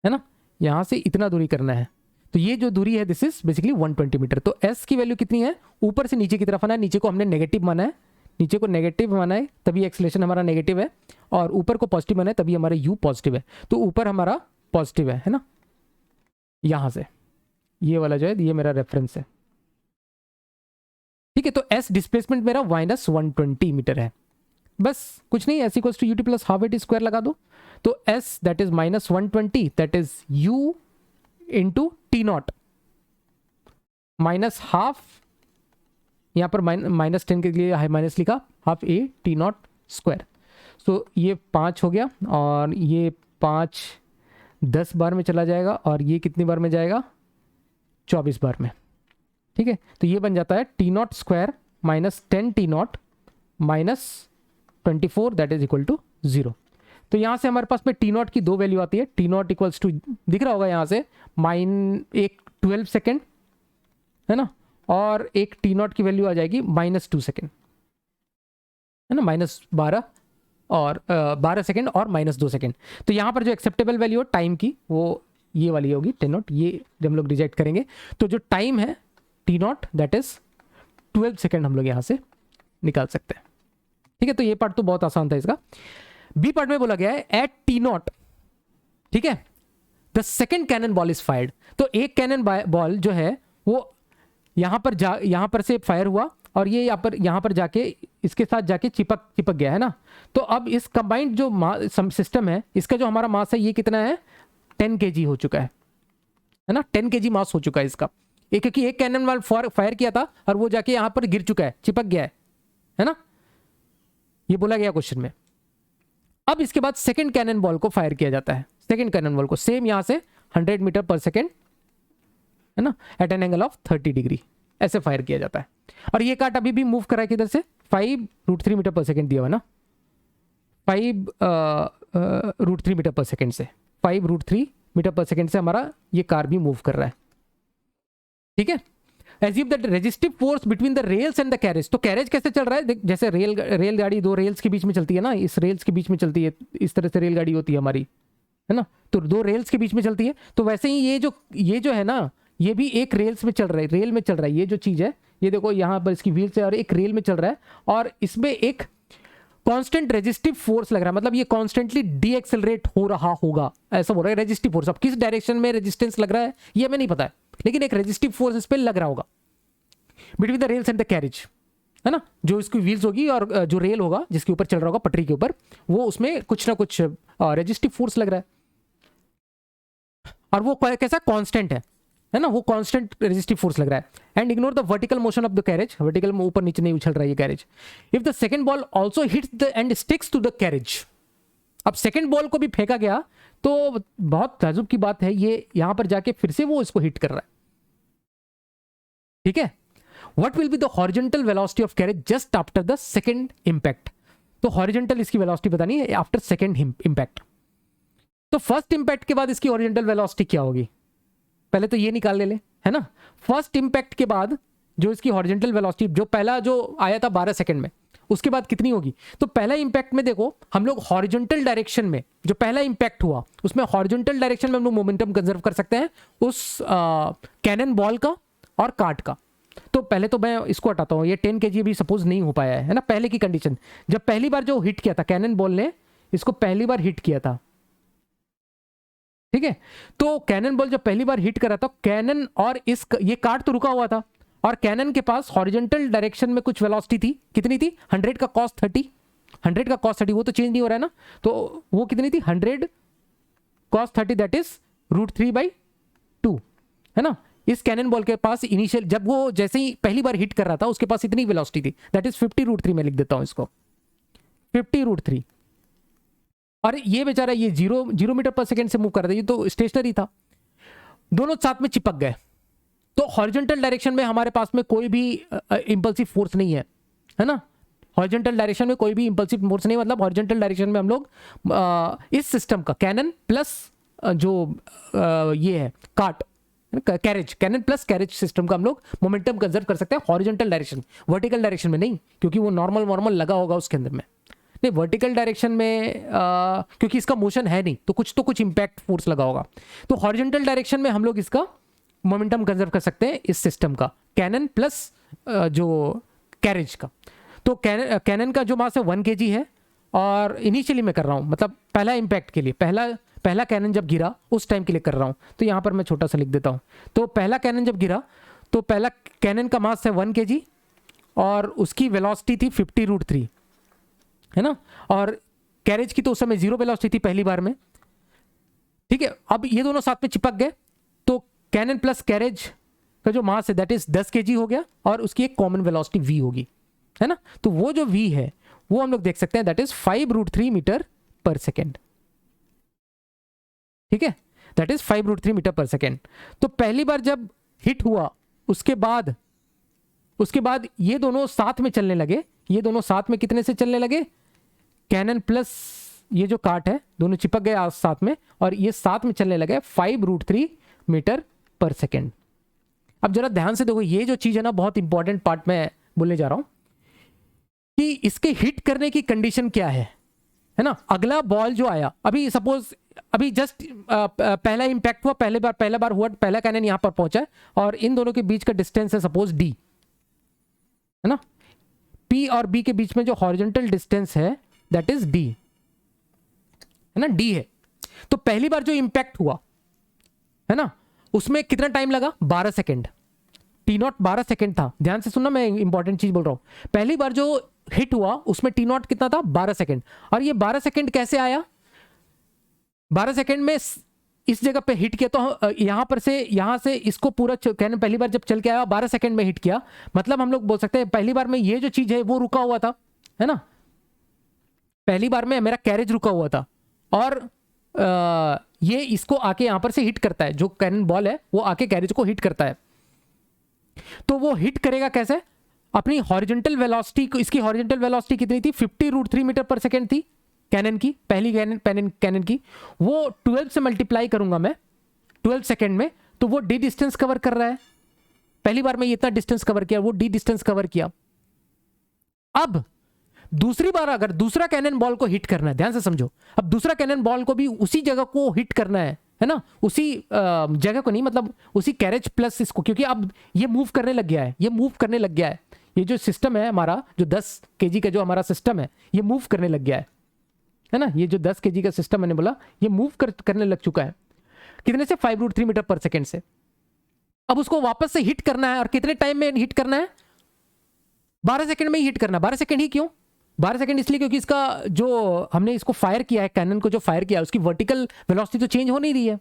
ना, यहाँ से इतना दूरी करना है। तो ये जो दूरी है दिस इज बेसिकली 120 मीटर। तो s की वैल्यू कितनी है, ऊपर से नीचे की तरफ आना है, नीचे को हमने नेगेटिव माना है, नीचे को नेगेटिव माना है तभी एक्सेलरेशन हमारा नेगेटिव है, और ऊपर को पॉजिटिव माना है तभी हमारा u पॉजिटिव है। तो ऊपर हमारा पॉजिटिव है ना, यहाँ से ये वाला जो है ये मेरा रेफरेंस है, ठीक है। तो s डिस्प्लेसमेंट मेरा -120 मीटर है, बस कुछ नहीं, s equals to ut plus half at square लगा दो। तो s that is -120 that is u into t naught minus half, यहाँ पर -10 के लिए माइनस लिखा, half a t naught square. So ये 5 हो गया और ये 5 10 बार में चला जाएगा और ये कितनी बार में जाएगा 24 बार में, ठीक है। तो ये बन जाता है T naught square -10 T naught -24 that is equal to 0। तो यहाँ से हमारे पास में टी नॉट की दो वैल्यू आती है, टी नॉट इक्वल्स टू दिख रहा होगा यहाँ से एक 12 सेकेंड है ना, और एक टी नॉट की वैल्यू आ जाएगी -2 सेकेंड है ना, -12 और 12 सेकेंड और -2 सेकेंड। तो यहाँ पर जो एक्सेप्टेबल वैल्यू है टाइम की वो ये वाली होगी टी नॉट, ये जब हम लोग रिजेक्ट करेंगे तो जो टाइम है T not that is 12 second हम लोग यहाँ से निकाल सकते हैं, ठीक है। तो ये पार्ट तो बहुत आसान था इसका। बी पार्ट में बोला गया है एट टी नॉट, ठीक है, the second cannon ball is fired. तो एक कैनन बॉल जो है वो यहाँ पर से फायर हुआ और ये यहाँ पर जाके इसके साथ जाके चिपक गया है ना। तो अब इस कंबाइंड जो सिस्टम है इसका जो हमारा मास है ये कितना है 10 kg हो चुका है ना, 10 kg मास हो चुका है इसका, क्योंकि एक कैनन बॉल फायर किया था और वो जाके यहाँ पर गिर चुका है, चिपक गया है ना, ये बोला गया क्वेश्चन में। अब इसके बाद सेकंड कैनन बॉल को फायर किया जाता है, सेकंड कैनन बॉल को सेम यहाँ से 100 मीटर पर सेकेंड है ना, at an angle of 30 degree ऐसे फायर किया जाता है। और ये काट अभी भी मूव कर रहा है किधर से 5√3 मीटर पर सेकेंड दिया हुआ ना, 5√3 मीटर पर सेकेंड से 5√3 मीटर पर सेकेंड से हमारा ये कार भी मूव कर रहा है, ठीक है। Assume that resistive force between the rails and the carriage। तो कैरेज कैसे चल रहा है, जैसे रेलगाड़ी दो रेल्स के बीच में चलती है ना, इस रेल्स के बीच में चलती है, इस तरह से रेलगाड़ी होती है हमारी है ना, तो दो रेल्स के बीच में चलती है। तो वैसे ही ये जो है ना ये भी एक रेल्स में चल रहा है, रेल में चल रहा है। ये जो चीज़ है ये देखो यहाँ पर इसकी व्हील्स है और एक रेल में चल रहा है और इसमें एक कांस्टेंट रेजिस्टिव फोर्स लग रहा है, मतलब ये कॉन्स्टेंटली डी एक्सेलरेट हो रहा होगा, ऐसा बोल रहा है रेजिस्टिव फोर्स। अब किस डायरेक्शन में रेजिस्टेंस लग रहा है ये हमें नहीं पता है, लेकिन एक रेजिस्टिव फोर्स इस पर लग रहा होगा between the rails and the carriage है ना। जो इसकी व्हील्स होगी और जो रेल होगा जिसके ऊपर चल रहा होगा पटरी के ऊपर, वो उसमें कुछ ना कुछ रेजिस्टिव फोर्स लग रहा है और वो कैसा कांस्टेंट है ना, वो कांस्टेंट रेजिस्टिव फोर्स लग रहा है। And ignore the vertical motion of the carriage, vertical में ऊपर नीचे नहीं उछल रहा है ये carriage. If the second ball also hits the and sticks to the carriage, अब सेकंड बॉल को भी फेंका गया तो बहुत ताजुब की बात है, ये यहां पर जाके फिर से वो इसको हिट कर रहा है। ठीक है, what will be the horizontal velocity of carriage just after the second impact. तो हॉरिजॉन्टल इसकी वेलोसिटी बतानी है आफ्टर सेकंड इंपैक्ट। तो फर्स्ट इंपैक्ट के बाद इसकी हॉरिजॉन्टल वेलोसिटी क्या होगी, पहले तो ये निकाल ले, है ना। फर्स्ट इंपैक्ट के बाद जो इसकी हॉरिजॉन्टल वेलोसिटी, जो पहला जो आया था 12 सेकंड में, उसके बाद कितनी होगी। तो पहला इंपैक्ट में देखो हम लोग हॉरिजॉन्टल डायरेक्शन में, जो पहला इंपैक्ट हुआ उसमें हॉरिजॉन्टल डायरेक्शन में हम लोग मोमेंटम कंजर्व कर सकते हैं उस कैनन बॉल का और कार्ट का। तो पहले तो मैं इसको हटाता हूं, ये 10 kg भी सपोज नहीं हो पाया है ना, पहले की कंडीशन जब पहली बार जो हिट किया था कैनन बॉल ने, इसको पहली बार हिट किया था। ठीक है, तो कैनन बॉल जब पहली बार हिट करा था, कैनन और इस ये कार्ट तो रुका हुआ था और कैनन के पास हॉरिजॉन्टल डायरेक्शन में कुछ वेलोसिटी थी, कितनी थी 100 का cos 30, 100 का cos 30 वो तो चेंज नहीं हो रहा है ना, तो वो कितनी थी 100 cos 30 दैट इज √3/2, है ना। इस कैनन बॉल के पास इनिशियल जब वो जैसे ही पहली बार हिट कर रहा था उसके पास इतनी वेलोसिटी थी, दैट इज 50√3, मैं लिख देता हूं इसको 50√3। और ये बेचारा ये 0 मीटर पर सेकेंड से मूव कर रहा था, ये तो स्टेशनरी था, दोनों साथ में चिपक गए। तो हॉरिजॉन्टल डायरेक्शन में हमारे पास में कोई भी इंपल्सिव फोर्स नहीं है ना। हॉरिजॉन्टल डायरेक्शन में कोई भी इंपल्सिव फोर्स नहीं, मतलब हॉरिजॉन्टल डायरेक्शन में हम लोग इस सिस्टम का कैनन प्लस जो ये है cart carriage, cannon plus carriage system का हम लोग मोमेंटम कंजर्व कर सकते हैं हॉरिजॉन्टल डायरेक्शन, वर्टिकल डायरेक्शन में नहीं, क्योंकि वो नॉर्मल लगा होगा उसके अंदर में नहीं। वर्टिकल डायरेक्शन में क्योंकि इसका मोशन है नहीं तो कुछ इंपैक्ट फोर्स लगा होगा। तो हॉरिजॉन्टल डायरेक्शन में हम लोग इसका मोमेंटम कंजर्व कर सकते हैं इस सिस्टम का कैनन प्लस जो कैरेज का। तो कैनन का जो मास है 1 kg है और इनिशियली मैं कर रहा हूँ, मतलब पहला इंपैक्ट के लिए, पहला कैनन जब गिरा उस टाइम के लिए कर रहा हूँ, तो यहाँ पर मैं छोटा सा लिख देता हूँ। तो पहला कैनन जब गिरा तो पहला कैनन का मास है 1 kg और उसकी वेलोसिटी थी 50√3, है ना। और कैरेज की तो उस समय 0 वेलोसिटी थी पहली बार में। ठीक है, अब ये दोनों साथ में चिपक गए तो कैनन प्लस कैरेज का जो मास है दैट इज 10 kg हो गया और उसकी एक कॉमन वेलोसिटी v होगी, है ना। तो वो जो v है वो हम लोग देख सकते हैं दैट इज 5√3 मीटर पर सेकेंड। ठीक है, दैट इज 5√3 मीटर पर सेकेंड। तो पहली बार जब हिट हुआ उसके बाद ये दोनों साथ में चलने लगे, ये दोनों साथ में कितने से चलने लगे, कैनन प्लस ये जो कार्ट है दोनों चिपक गए साथ में और ये साथ में चलने लगे 5√3 मीटर पर सेकेंड। अब जरा ध्यान से देखो, ये जो चीज है ना बहुत इंपॉर्टेंट पार्ट में बोलने जा रहा हूं कि इसके हिट करने की कंडीशन क्या है ना। अगला बॉल जो आया, अभी सपोज अभी जस्ट पहला इंपैक्ट हुआ, पहला बार हुआ, पहला कैनन यहां पर पहुंचा और इन दोनों के बीच का डिस्टेंस है सपोज d, है ना। P और B के बीच में जो हॉरिजॉन्टल डिस्टेंस है दैट इज d, है ना, d है। तो पहली बार जो इंपैक्ट हुआ है ना उसमें कितना टाइम लगा, 12 सेकेंड, t0 12 सेकेंड था। ध्यान से सुनना, मैं इंपॉर्टेंट चीज बोल रहा हूं। पहली बार जो हिट हुआ उसमें t0 कितना था, 12 सेकेंड। और ये 12 सेकेंड कैसे आया, 12 सेकेंड में इस जगह पे हिट किया तो यहां से इसको पूरा कहने पहली बार जब चल के आया 12 सेकेंड में हिट किया, मतलब हम लोग बोल सकते हैं पहली बार में ये जो चीज है वो रुका हुआ था, है ना। पहली बार में मेरा कैरेज रुका हुआ था और ये इसको आके यहां पर से हिट करता है, जो कैनन बॉल है वो आके कैरेज को हिट करता है। तो वो हिट करेगा कैसे, अपनी हॉरिजॉन्टल वेलोसिटी को, इसकी हॉरिजॉन्टल वेलोसिटी कितनी थी 50√3 मीटर पर सेकेंड थी कैनन की, पहली कैनन की, वो 12 से मल्टीप्लाई करूंगा मैं 12 सेकेंड में, तो वो d डिस्टेंस कवर कर रहा है। पहली बार में ये इतना डिस्टेंस कवर किया, वो d डिस्टेंस कवर किया। अब दूसरी बार अगर दूसरा कैनन बॉल को हिट करना है, ध्यान से समझो, अब दूसरा कैनन बॉल को भी उसी जगह को हिट करना है ना, उसी जगह को नहीं, मतलब उसी कैरेज प्लस इसको, क्योंकि अब ये मूव करने लग गया है, ये जो सिस्टम है हमारा, जो 10 kg का जो हमारा सिस्टम है ये मूव करने लग गया है ना। ये जो 10 kg का सिस्टम मैंने बोला ये मूव करने लग चुका है, कितने से 5√3 मीटर पर सेकेंड से। अब उसको वापस से हिट करना है और कितने टाइम में हिट करना है, 12 सेकेंड में ही हिट करना। 12 सेकेंड ही क्यों, 12 सेकेंड इसलिए क्योंकि इसका जो हमने इसको फायर किया है, कैनन को जो फायर किया है उसकी वर्टिकल वेलोसिटी तो चेंज हो नहीं रही है।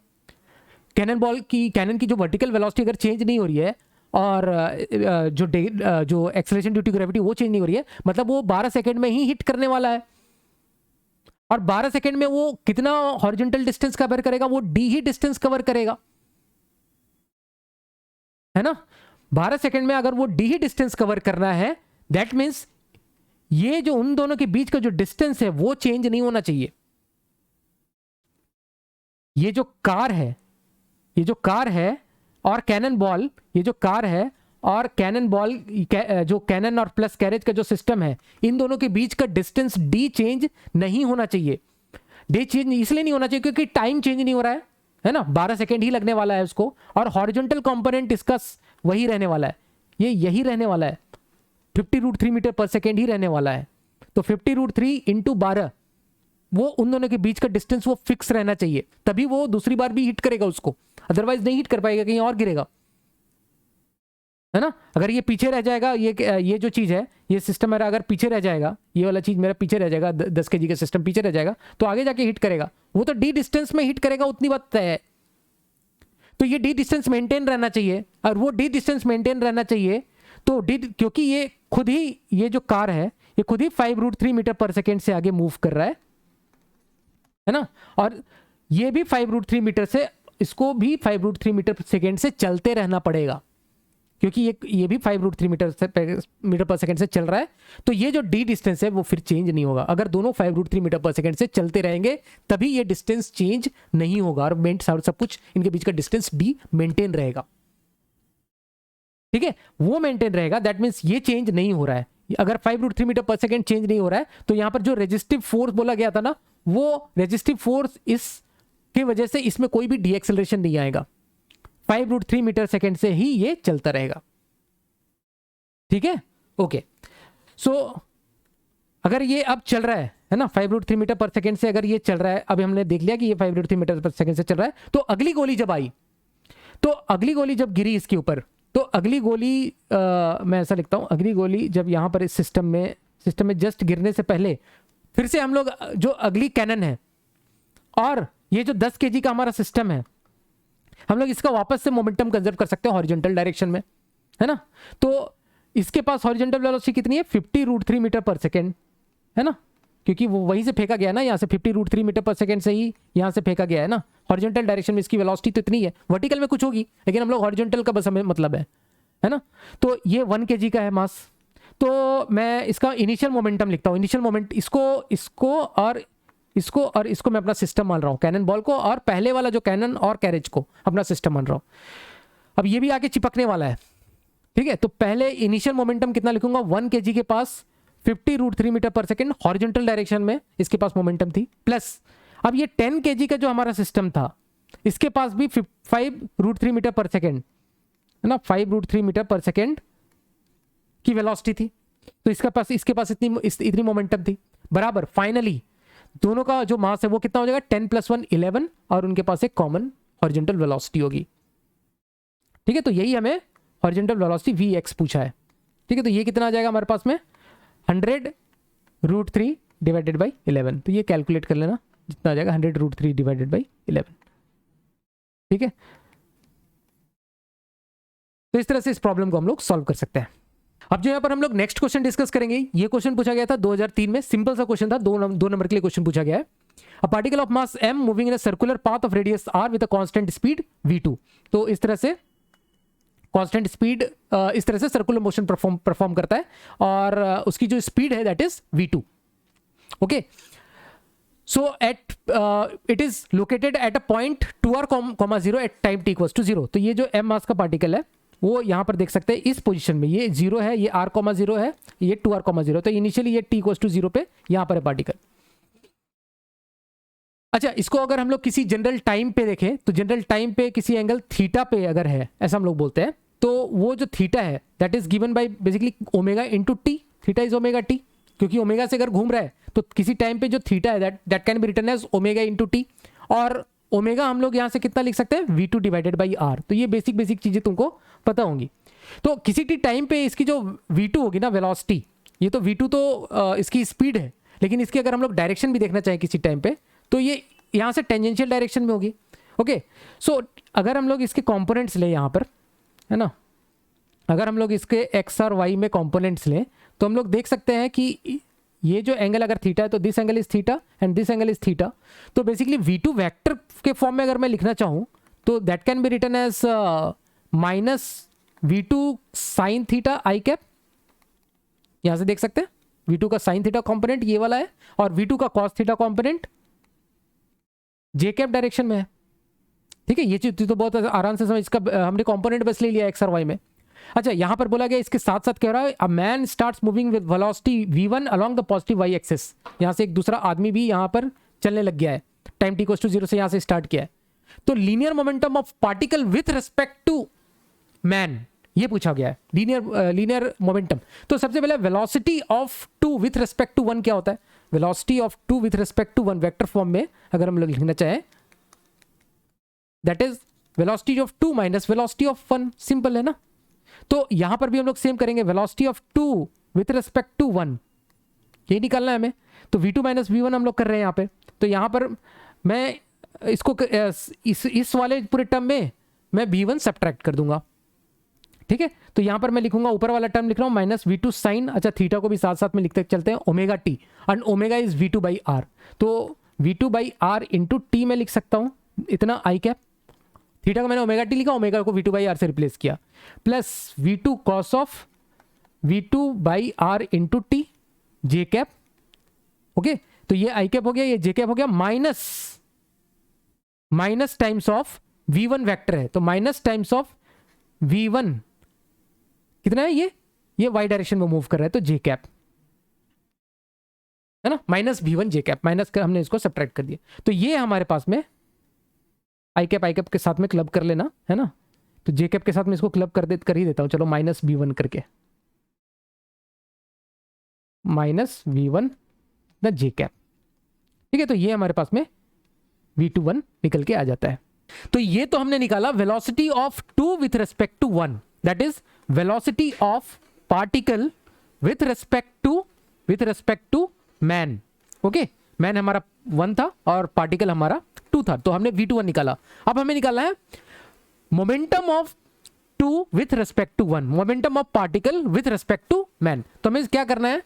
कैनन की जो वर्टिकल वेलोसिटी अगर चेंज नहीं हो रही है और जो एक्सेलरेशन ड्यू टू ग्रेविटी वो चेंज नहीं हो रही है, मतलब वो 12 सेकेंड में ही हिट करने वाला है। और 12 सेकेंड में वो कितना हॉरिजॉन्टल डिस्टेंस कवर करेगा? वो डी ही डिस्टेंस कवर करेगा, है ना। 12 सेकेंड में अगर वो डी ही डिस्टेंस कवर करना है, दैट मीन्स ये जो उन दोनों के बीच का जो डिस्टेंस है वो चेंज नहीं होना चाहिए। ये जो कार है और कैनन बॉल, ये जो कार है और कैनन बॉल, जो कैनन और प्लस कैरेज का जो सिस्टम है, इन दोनों के बीच का डिस्टेंस डी चेंज नहीं होना चाहिए। डी चेंज इसलिए नहीं होना चाहिए क्योंकि टाइम चेंज नहीं हो रहा है ना, 12 सेकेंड ही लगने वाला है उसको, और हॉरिजॉन्टल कंपोनेंट इसका वही रहने वाला है, यही रहने वाला है, 50√3 मीटर पर सेकेंड ही रहने वाला है। तो 50√3 इंटू 12, वो उन दोनों के बीच का डिस्टेंस वो फिक्स रहना चाहिए, तभी वो दूसरी बार भी हिट करेगा उसको, अदरवाइज नहीं हिट कर पाएगा, कहीं और गिरेगा, है ना। अगर ये पीछे रह जाएगा, ये जो चीज़ है, ये सिस्टम मेरा अगर पीछे रह जाएगा, ये वाला चीज़ मेरा पीछे रह जाएगा, 10 kg का सिस्टम पीछे रह जाएगा, तो आगे जाके हिट करेगा, वो तो डी डिस्टेंस में हिट करेगा, उतनी बात तय है। तो ये डी डिस्टेंस मेंटेन रहना चाहिए, और वो डी डिस्टेंस मेंटेन रहना चाहिए तो डी, क्योंकि ये खुद ही, ये जो कार है ये खुद ही 5√3 मीटर पर सेकेंड से आगे मूव कर रहा है ना, और ये भी 5√3 मीटर से, इसको भी 5√3 मीटर पर सेकेंड से चलते रहना पड़ेगा, क्योंकि ये भी 5√3 मीटर पर सेकेंड से चल रहा है। तो ये जो डी डिस्टेंस है वो फिर चेंज नहीं होगा, अगर दोनों 5√3 मीटर पर सेकेंड से चलते रहेंगे तभी ये डिस्टेंस चेंज नहीं होगा, और सब कुछ इनके बीच का डिस्टेंस डी मेंटेन रहेगा, ठीक है, वो मेंटेन रहेगा। दैट मीन्स ये चेंज नहीं हो रहा है। अगर 5√3 मीटर पर सेकेंड चेंज नहीं हो रहा है तो यहां पर जो रेजिस्टिव फोर्स बोला गया था ना, वो रेजिस्टिव फोर्स इस की वजह से इसमें कोई भी डी एक्सेलरेशन नहीं आएगा, 5√3 मीटर सेकेंड से ही ये चलता रहेगा, ठीक है। ओके, सो अगर ये अब चल रहा है ना, 5√3 मीटर पर सेकेंड से अगर ये चल रहा है, अभी हमने देख लिया कि ये 5√3 मीटर पर सेकेंड से चल रहा है, तो अगली गोली जब आई, तो अगली गोली जब गिरी इसके ऊपर, तो अगली गोली मैं ऐसा लिखता हूं, अगली गोली जब यहां पर इस सिस्टम में जस्ट गिरने से पहले फिर से हम लोग जो अगली कैनन है और ये जो 10 kg का हमारा सिस्टम है, हम लोग इसका वापस से मोमेंटम कंजर्व कर सकते हैं हॉरिजॉन्टल डायरेक्शन में, है ना। तो इसके पास हॉरिजॉन्टल वेलोसिटी कितनी है? 50√3 मीटर पर सेकेंड, है ना, क्योंकि वो वहीं से फेंका गया ना, यहाँ से 50√3 मीटर पर सेकेंड से ही यहाँ से फेंका गया है ना। हॉरिजॉन्टल डायरेक्शन में इसकी वेलोसिटी तो इतनी है, वर्टिकल में कुछ होगी, लेकिन हम लोग हॉरिजॉन्टल का बस हमें मतलब है ना। तो ये 1 kg का है मास, तो मैं इसका इनिशियल मोमेंटम लिखता हूँ, इनिशियल मोमेंट, इसको और इसको मैं अपना सिस्टम मान रहा हूँ, कैनन बॉल को, और पहले वाला जो कैनन और कैरेज को अपना सिस्टम मान रहा हूँ। अब ये भी आगे चिपकने वाला है, ठीक है। तो पहले इनिशियल मोमेंटम कितना लिखूंगा? 1 kg के पास 50√3 मीटर पर सेकेंड हॉरिजॉन्टल डायरेक्शन में इसके पास मोमेंटम थी, प्लस अब ये 10 kg का जो हमारा सिस्टम था, इसके पास भी 5√3 मीटर पर सेकेंड, है ना, 5√3 मीटर पर सेकेंड की वेलोसिटी थी, तो इसके पास इतनी मोमेंटम थी, बराबर। फाइनली दोनों का जो मास है वो कितना हो जाएगा? 10 + 1 11, और उनके पास एक कॉमन हॉरिजॉन्टल वेलोसिटी होगी, ठीक है। तो यही हमें हॉरिजॉन्टल वेलोसिटी Vx पूछा है, ठीक है। तो ये कितना आ जाएगा हमारे पास में? 100√3 डिवाइडेड बाई 11, तो ये कैलकुलेट कर लेना, जितना आ जाएगा 100√3 डिवाइडेड बाई 11, ठीक है। तो इस तरह से इस प्रॉब्लम को हम लोग सॉल्व कर सकते हैं। अब जो यहाँ पर हम लोग नेक्स्ट क्वेश्चन डिस्कस करेंगे, ये क्वेश्चन पूछा गया था 2003 में, सिंपल सा क्वेश्चन था, दो नंबर के लिए क्वेश्चन पूछा गया है। A particle of mass m moving in a circular path of radius r with a constant speed v2। तो इस तरह से कांस्टेंट स्पीड इस तरह से सर्कुलर मोशन परफॉर्म करता है, और उसकी जो स्पीड है that is v2, okay. So at it is located at a point 2r, 0 at time t = 0। तो ये जो m मास का पार्टिकल है वो यहाँ पर देख सकते हैं इस पोजीशन में, ये 0 है, ये r, 0 है, ये 2r, 0, तो इनिशियली ये t = 0 पे यहाँ पर है पार्टिकल। अच्छा, इसको अगर हम लोग किसी जनरल टाइम पे देखें, तो जनरल टाइम पे किसी एंगल थीटा पे अगर है, ऐसा हम लोग बोलते हैं, तो वो जो थीटा है that is given by basically omega into T, theta is omega T, क्योंकि ओमेगा से अगर घूम रहा है तो किसी टाइम पे जो थीटा है that can be written as omega into T, और ओमेगा हम लोग यहाँ से कितना लिख सकते हैं? v2 divided by r। तो ये बेसिक चीजें तुमको पता होंगी। तो किसी टाइम पे इसकी जो v2 होगी ना, वेलोसिटी, ये तो v2 तो इसकी स्पीड है, लेकिन इसकी अगर हम लोग डायरेक्शन भी देखना चाहें किसी टाइम पे, तो ये यहाँ से टेंजेंशियल डायरेक्शन में होगी, ओके। सो अगर हम लोग इसके कॉम्पोनेंट्स लें यहाँ पर, है ना, अगर हम लोग इसके x और y में कॉम्पोनेंट्स लें, तो हम लोग देख सकते हैं कि ये जो एंगल अगर थीटा है तो this angle is theta and this angle is theta. तो बेसिकली V2 वेक्टर के फॉर्म में अगर मैं लिखना चाहूँ तो that can be written as minus V2 sine theta I cap. यहां से देख सकते हैं V2 का साइन थीटा कॉम्पोनेंट ये वाला है और V2 का कॉस थीटा कॉम्पोनेंट जे कैप डायरेक्शन में है। ठीक है, ये चीज तो बहुत आराम से समझ, इसका हमने कॉम्पोनेंट बस ले लिया एक्स और वाई में। अच्छा, यहां पर बोला गया इसके साथ साथ कह रहा है a man starts moving with velocity v1 along the positive Y axis. यहां से एक दूसरा आदमी भी यहां पर चलने लग गया है, टाइम t = 0 से यहां से स्टार्ट किया है। तो linear momentum of particle with respect to man ये पूछा गया है, लीनियर मोमेंटम। तो सबसे पहले velocity of 2 with respect to 1 क्या होता है? Velocity of 2 with respect to 1 vector form में अगर हम लोग लिखना चाहें that is velocity of 2 minus velocity of 1। Simple है ना। तो यहां पर भी हम लोग सेम करेंगे, velocity of 2 with respect to 1 ये निकालना है हमें। तो v2 माइनस v1 हम लोग कर रहे हैं यहां पे। तो यहां पर मैं इसको इस वाले पूरे टर्म में मैं v1 सब्ट्रैक्ट कर दूंगा। ठीक है, तो यहां पर मैं लिखूंगा, ऊपर वाला टर्म लिख रहा हूं माइनस v2 साइन, अच्छा थीटा को भी साथ साथ में लिखते चलते हैं, omega T and omega is v2 by R. तो v2 by are into T में लिख सकता हूं इतना आई कैप। थीटा को मैंने ओमेगा टी लिखा, ओमेगा को v2 बाई आर से रिप्लेस किया, plus v2 cos of v2 by are into T J cap. Okay, तो ये आई कैप हो गया, ये जे कैप हो गया, minus times of v1 vector है तो माइनस टाइम्स ऑफ v1 कितना है, ये y डायरेक्शन में मूव कर रहा है तो जे कैप है ना, माइनस v1 जे कैप, माइनस कर हमने इसको सब्ट्रैक्ट कर दिया। तो ये हमारे पास में आई कैप के साथ में क्लब कर लेना है ना। तो जे कैप के साथ में इसको क्लब कर ही देता हूं, चलो माइनस v1 करके, माइनस v1 ना जे कैप। ठीक है, तो ये हमारे पास में v21 निकल के आ जाता है। तो ये तो हमने निकाला velocity of 2 with respect to 1, that is velocity of particle with respect to man. Okay, man हमारा 1 था और पार्टिकल हमारा 2 था, तो हमने v21 निकाला। अब हमें निकालना है momentum of 2 with respect to 1, momentum of particle with respect to man. तो हमें क्या करना है,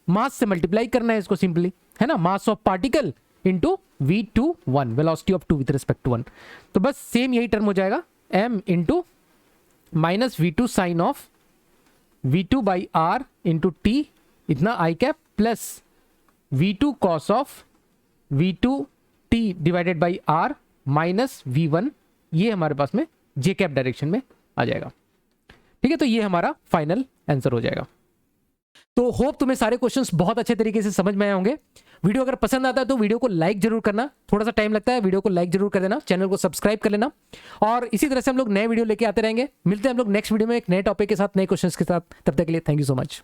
मास से मल्टीप्लाई करना है इसको सिंपली, है ना, mass of particle into v21, velocity of 2 with respect to 1। तो बस सेम यही टर्म हो जाएगा, m into minus v2 sine of v2 by are into t इतना i cap, plus v2 cos of v2 t divided by r minus v1, ये हमारे पास में जे कैप डायरेक्शन में आ जाएगा। ठीक है, तो ये हमारा फाइनल आंसर हो जाएगा। तो होप तुम्हें सारे क्वेश्चंस बहुत अच्छे तरीके से समझ में आए होंगे। वीडियो अगर पसंद आता है तो वीडियो को लाइक जरूर करना, थोड़ा सा टाइम लगता है, वीडियो को लाइक जरूर कर देना, चैनल को सब्सक्राइब कर लेना, और इसी तरह से हम लोग नए वीडियो लेके आते रहेंगे। मिलते हैं हम लोग नेक्स्ट वीडियो में एक नए टॉपिक के साथ, नए क्वेश्चंस के साथ। तब तक के लिए थैंक यू सो मच।